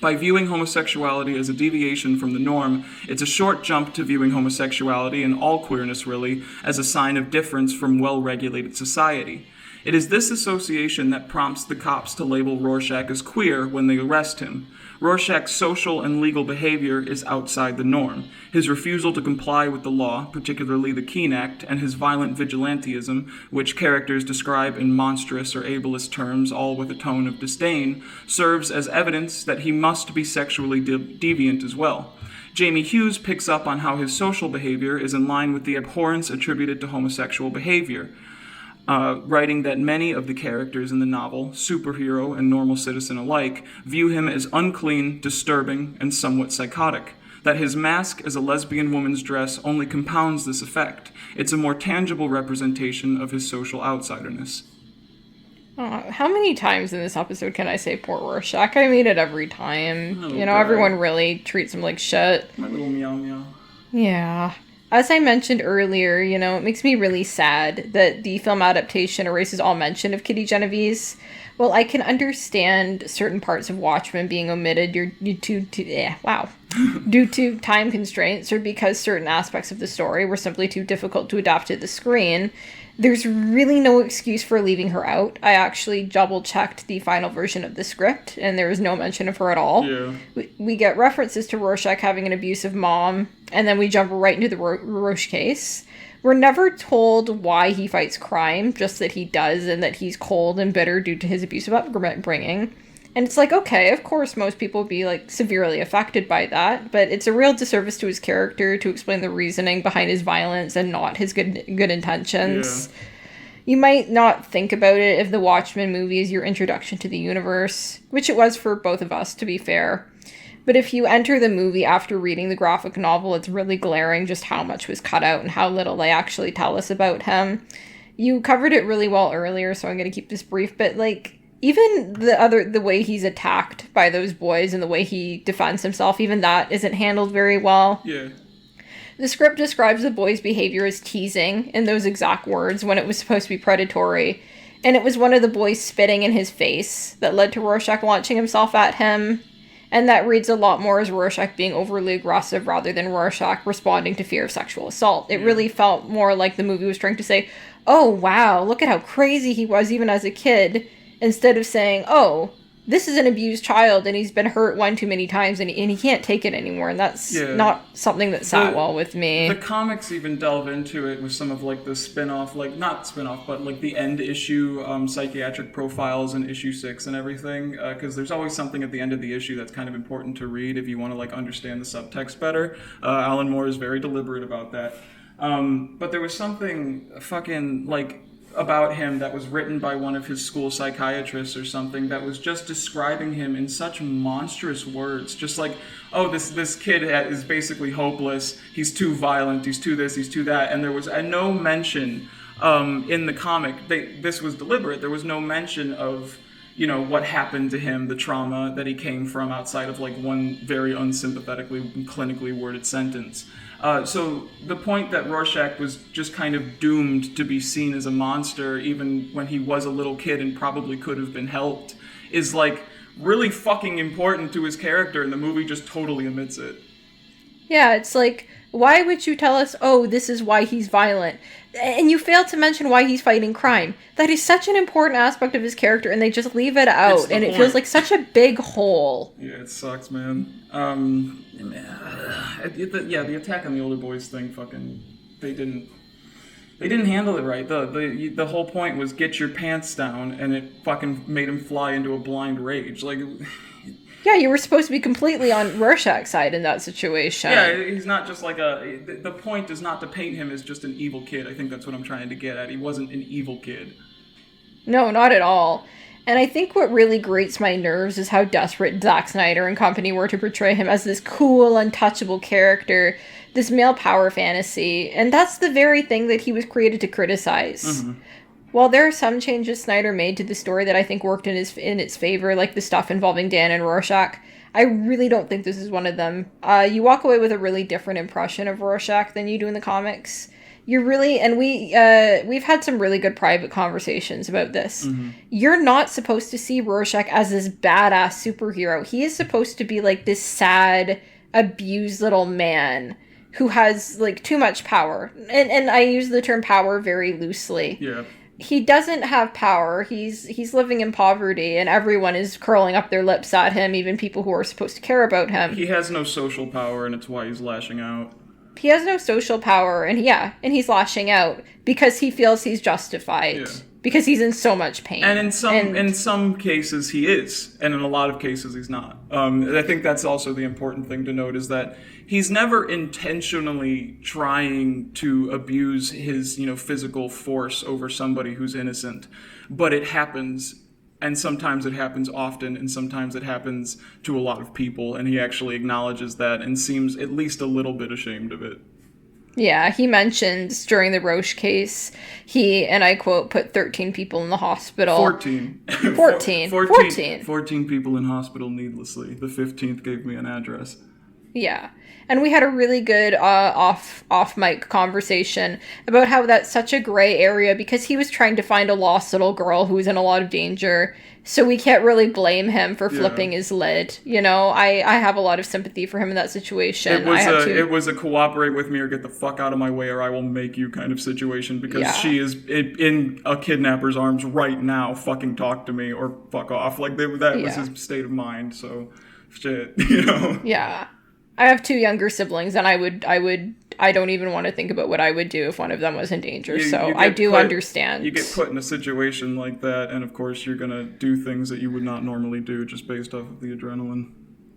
By viewing homosexuality as a deviation from the norm, it's a short jump to viewing homosexuality, and all queerness really, as a sign of difference from well-regulated society. It is this association that prompts the cops to label Rorschach as queer when they arrest him. Rorschach's social and legal behavior is outside the norm. His refusal to comply with the law, particularly the Keene Act, and his violent vigilantism, which characters describe in monstrous or ableist terms, all with a tone of disdain, serves as evidence that he must be sexually deviant as well. Jamie Hughes picks up on how his social behavior is in line with the abhorrence attributed to homosexual behavior, writing that many of the characters in the novel, superhero and normal citizen alike, view him as unclean, disturbing, and somewhat psychotic. That his mask as a lesbian woman's dress only compounds this effect. It's a more tangible representation of his social outsiderness." How many times in this episode can I say poor Rorschach? I mean it every time. Everyone really treats him like shit. My little meow meow. Yeah. As I mentioned earlier, it makes me really sad that the film adaptation erases all mention of Kitty Genovese. Well, I can understand certain parts of Watchmen being omitted due to time constraints or because certain aspects of the story were simply too difficult to adapt to the screen. There's really no excuse for leaving her out. I actually double-checked the final version of the script, and there was no mention of her at all. Yeah. We get references to Rorschach having an abusive mom, and then we jump right into the Roche case. We're never told why he fights crime, just that he does, and that he's cold and bitter due to his abusive upbringing. And it's like, okay, of course most people would be, severely affected by that, but it's a real disservice to his character to explain the reasoning behind his violence and not his good intentions. Yeah. You might not think about it if the Watchmen movie is your introduction to the universe, which it was for both of us, to be fair. But if you enter the movie after reading the graphic novel, it's really glaring just how much was cut out and how little they actually tell us about him. You covered it really well earlier, so I'm going to keep this brief, but, even the way he's attacked by those boys and the way he defends himself, even that isn't handled very well. Yeah. The script describes the boy's behavior as teasing in those exact words when it was supposed to be predatory. And it was one of the boys spitting in his face that led to Rorschach launching himself at him. And that reads a lot more as Rorschach being overly aggressive rather than Rorschach responding to fear of sexual assault. It really felt more like the movie was trying to say, oh wow, look at how crazy he was even as a kid, instead of saying, oh, this is an abused child and he's been hurt one too many times and he can't take it anymore. And that's not something that sat well with me. The comics even delve into it with some of the spin-off, not spin-off, but the end issue psychiatric profiles in issue 6 and everything. Because there's always something at the end of the issue that's kind of important to read if you want to understand the subtext better. Alan Moore is very deliberate about that. But there was something fucking about him that was written by one of his school psychiatrists or something that was just describing him in such monstrous words, just this kid is basically hopeless, he's too violent, he's too this, he's too that, and there was no mention in the comic, this was deliberate, there was no mention of what happened to him, the trauma that he came from outside of one very unsympathetically, clinically worded sentence. So the point that Rorschach was just kind of doomed to be seen as a monster even when he was a little kid and probably could have been helped is really fucking important to his character, and the movie just totally omits it. Yeah, it's why would you tell us, oh, this is why he's violent? And you fail to mention why he's fighting crime. That is such an important aspect of his character, and they just leave it out, and it feels like such a big hole. Yeah, it sucks, man. The attack on the older boys thing, fucking, they didn't handle it right. The whole point was get your pants down, and it fucking made him fly into a blind rage. Yeah, you were supposed to be completely on Rorschach's side in that situation. Yeah, he's not just the point is not to paint him as just an evil kid. I think that's what I'm trying to get at. He wasn't an evil kid. No, not at all. And I think what really grates my nerves is how desperate Zack Snyder and company were to portray him as this cool, untouchable character, this male power fantasy, and that's the very thing that he was created to criticize. Mm-hmm. While there are some changes Snyder made to the story that I think worked in its favor, like the stuff involving Dan and Rorschach, I really don't think this is one of them. You walk away with a really different impression of Rorschach than you do in the comics. You're really, and we've had some really good private conversations about this. Mm-hmm. You're not supposed to see Rorschach as this badass superhero. He is supposed to be like this sad, abused little man who has like too much power. And I use the term power very loosely. Yeah. He doesn't have power. He's living in poverty, and everyone is curling up their lips at him, even people who are supposed to care about him. He has no social power, and it's why he's lashing out. He has no social power, and he's lashing out because he feels he's justified. Yeah. Because he's in so much pain. And in some cases he is, and in a lot of cases he's not. I think that's also the important thing to note, is that he's never intentionally trying to abuse his, physical force over somebody who's innocent. But it happens, and sometimes it happens often, and sometimes it happens to a lot of people, and he actually acknowledges that and seems at least a little bit ashamed of it. Yeah, he mentions during the Roche case, he, and I quote, put 13 people in the hospital. 14. 14 people in hospital needlessly. The 15th gave me an address. Yeah. And we had a really good off mic conversation about how that's such a gray area because he was trying to find a lost little girl who was in a lot of danger. So we can't really blame him for flipping his lid. I have a lot of sympathy for him in that situation. It was a cooperate with me or get the fuck out of my way or I will make you kind of situation because she is in a kidnapper's arms right now. Fucking talk to me or fuck off. Like that was his state of mind. So shit, Yeah. I have 2 younger siblings, and I don't even want to think about what I would do if one of them was in danger, I do understand. You get put in a situation like that, and of course you're gonna do things that you would not normally do just based off of the adrenaline.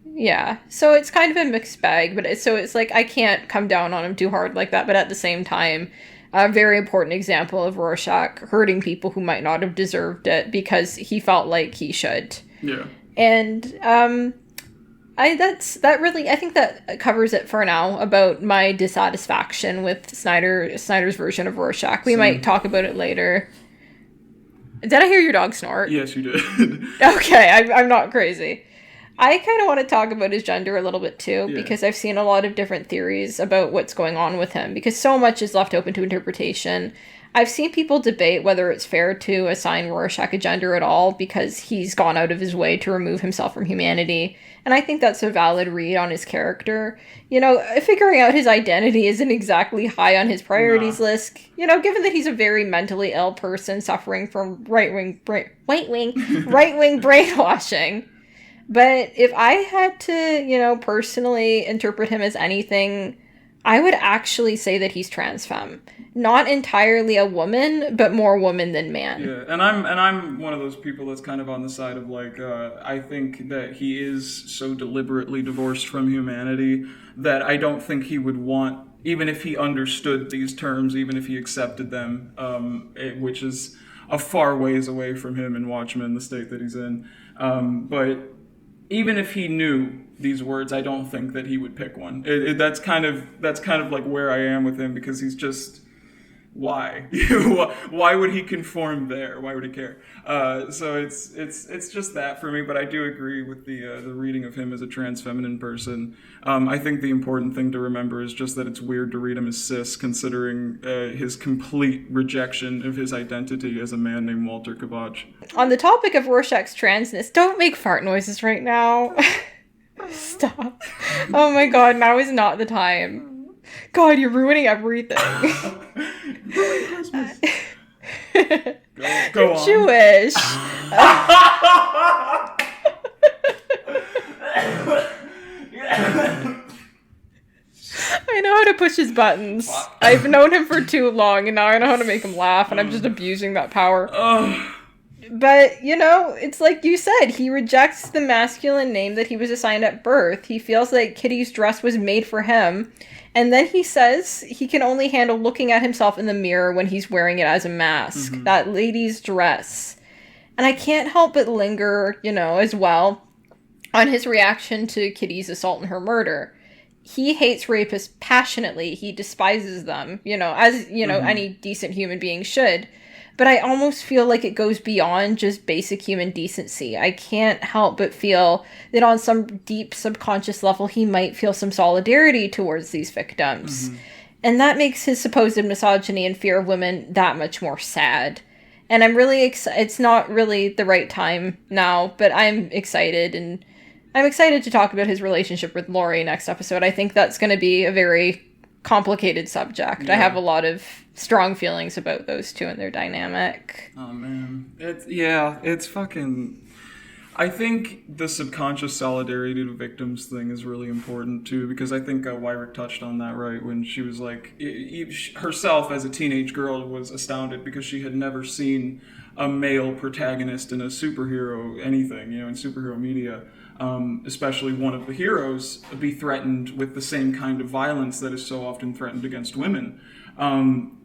Yeah, so it's kind of a mixed bag, but it's like I can't come down on him too hard like that, but at the same time, a very important example of Rorschach hurting people who might not have deserved it because he felt like he should. Yeah. And, I think that covers it for now about my dissatisfaction with Snyder's version of Rorschach. We might talk about it later. Did I hear your dog snort? Yes, you did. Okay, I'm not crazy. I kind of want to talk about his gender a little bit too, because I've seen a lot of different theories about what's going on with him, because so much is left open to interpretation. I've seen people debate whether it's fair to assign Rorschach a gender at all because he's gone out of his way to remove himself from humanity. And I think that's a valid read on his character. Figuring out his identity isn't exactly high on his priorities list. Given that he's a very mentally ill person suffering from right-wing brainwashing. But if I had to, personally interpret him as anything, I would actually say that he's trans femme. Not entirely a woman, but more woman than man. Yeah, and I'm one of those people that's kind of on the side of I think that he is so deliberately divorced from humanity that I don't think he would want, even if he understood these terms, even if he accepted them, which is a far ways away from him in Watchmen, the state that he's in. But even if he knew these words, I don't think that he would pick one. That's kind of like where I am with him because he's just. Why? Why would he conform there? Why would he care? So it's just that for me. But I do agree with the reading of him as a trans feminine person. I think the important thing to remember is just that it's weird to read him as cis, considering his complete rejection of his identity as a man named Walter Kabach. On the topic of Rorschach's transness, don't make fart noises right now. Stop. Oh my god, now is not the time. God, you're ruining everything. Christmas. Go on. Jewish. I know how to push his buttons. I've known him for too long, and now I know how to make him laugh, and I'm just abusing that power. But, it's like you said, he rejects the masculine name that he was assigned at birth. He feels like Kitty's dress was made for him. And then he says he can only handle looking at himself in the mirror when he's wearing it as a mask. Mm-hmm. That lady's dress. And I can't help but linger, as well, on his reaction to Kitty's assault and her murder. He hates rapists passionately. He despises them, as, any decent human being should. But I almost feel like it goes beyond just basic human decency. I can't help but feel that on some deep subconscious level, he might feel some solidarity towards these victims. Mm-hmm. And that makes his supposed misogyny and fear of women that much more sad. And I'm really it's not really the right time now, but I'm excited. And I'm excited to talk about his relationship with Laurie next episode. I think that's going to be a very complicated subject. Yeah. I have a lot of strong feelings about those two and their dynamic. Oh, man. It's fucking... I think the subconscious solidarity to victims thing is really important, too, because I think Wyrick touched on that, right, when she was like, herself as a teenage girl was astounded because she had never seen a male protagonist in a superhero anything, in superhero media, especially one of the heroes, be threatened with the same kind of violence that is so often threatened against women.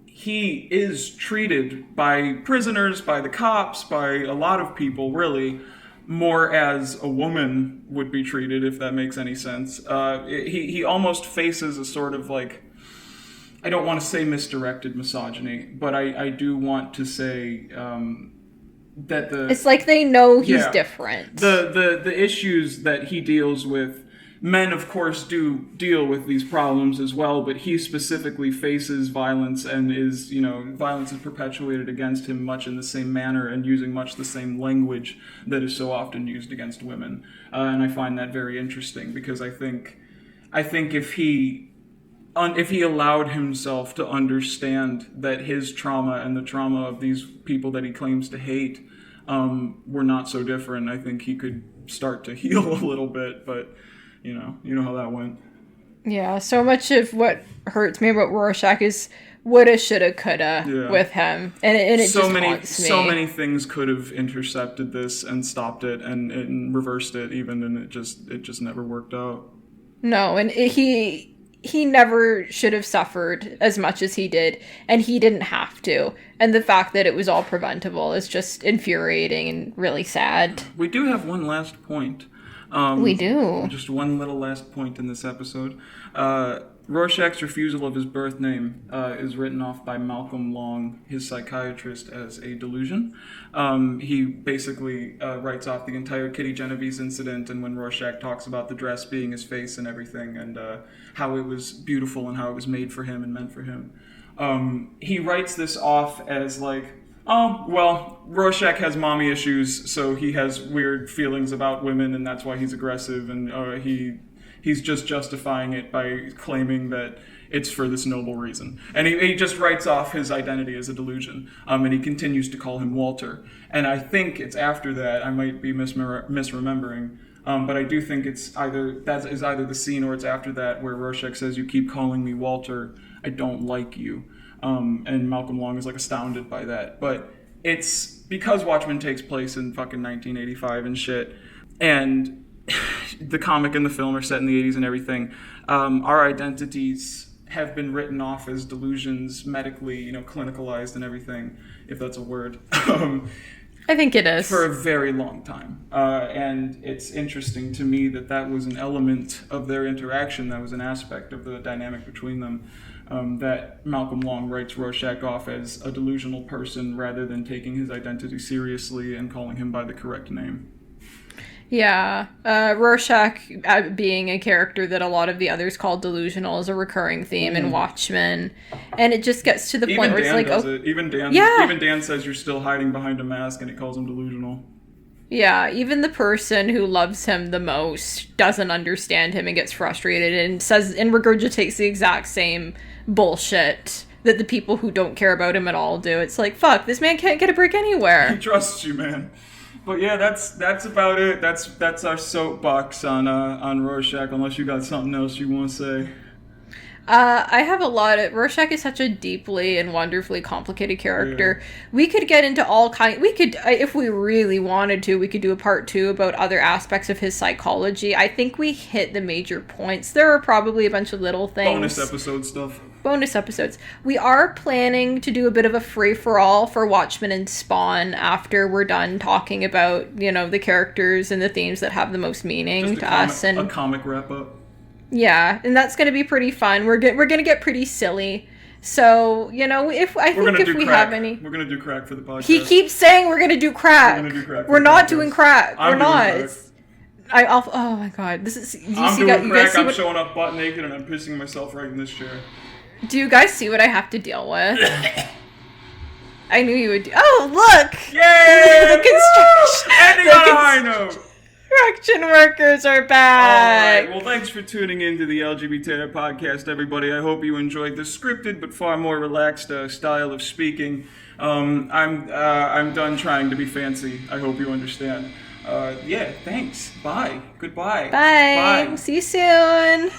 He is treated by prisoners, by the cops, by a lot of people, really, more as a woman would be treated, if that makes any sense. He almost faces a sort of like, I don't want to say misdirected misogyny, but I do want to say that it's like they know he's different. The issues that he deals with, men of course do deal with these problems as well, but he specifically faces violence and is, violence is perpetuated against him much in the same manner and using much the same language that is so often used against women. And I find that very interesting because I think if he allowed himself to understand that his trauma and the trauma of these people that he claims to hate were not so different, I think he could start to heal a little bit, but you know how that went. Yeah, so much of what hurts me about Rorschach is woulda, shoulda, coulda with him, and it so just haunts me. So many things could have intercepted this and stopped it and reversed it even, and it just never worked out. No, and he never should have suffered as much as he did, and he didn't have to. And the fact that it was all preventable is just infuriating and really sad. We do have one last point. We do. Just one little last point in this episode. Rorschach's refusal of his birth name is written off by Malcolm Long, his psychiatrist, as a delusion. He basically writes off the entire Kitty Genovese incident, and when Rorschach talks about the dress being his face and everything, and how it was beautiful and how it was made for him and meant for him, he writes this off as like, oh, well, Rorschach has mommy issues, so he has weird feelings about women, and that's why he's aggressive, and he's just justifying it by claiming that it's for this noble reason. And he just writes off his identity as a delusion, and he continues to call him Walter. And I think it's after that, I might be misremembering, but I do think it's either the scene or it's after that where Rorschach says, "You keep calling me Walter, I don't like you." And Malcolm Long is like astounded by that. But it's because Watchmen takes place in fucking 1985 and shit, and the comic and the film are set in the 80s and everything, our identities have been written off as delusions, medically, clinicalized and everything, if that's a word. I think it is. For a very long time. And it's interesting to me that was an element of their interaction, that was an aspect of the dynamic between them. That Malcolm Long writes Rorschach off as a delusional person rather than taking his identity seriously and calling him by the correct name. Yeah, Rorschach being a character that a lot of the others call delusional is a recurring theme in Watchmen, and it just gets to the point where it's like, even Dan says you're still hiding behind a mask, and he calls him delusional. Yeah, even the person who loves him the most doesn't understand him and gets frustrated and says and regurgitates the exact same bullshit that the people who don't care about him at all do. It's like, fuck, this man can't get a break anywhere. He trusts you, man. But yeah, that's about it. That's our soapbox on Rorschach, unless you got something else you want to say. I have a lot of... Rorschach is such a deeply and wonderfully complicated character. Yeah. We could get into all kinds... We could, if we really wanted to, we could do a part 2 about other aspects of his psychology. I think we hit the major points. There are probably a bunch of little things. Bonus episode stuff. bonus episodes. We are planning to do a bit of a free-for-all for Watchmen and Spawn after we're done talking about, the characters and the themes that have the most meaning to us. And a comic wrap-up. Yeah, and that's going to be pretty fun. We're going to get pretty silly. So, if we have any... We're going to do crack for the podcast. He keeps saying we're going to do crack. We're going to do crack. We're not doing crack. We're not. Oh my god. I'm doing crack. I'm showing up butt naked and I'm pissing myself right in this chair. Do you guys see what I have to deal with? I knew you would do... Oh, look! Yay! The construction... Ending on a high note! Construction workers are back! Alright, well thanks for tuning in to the LGBTerrorCast, everybody. I hope you enjoyed the scripted but far more relaxed style of speaking. I'm done trying to be fancy. I hope you understand. Yeah, thanks. Bye. Goodbye. Bye. See you soon.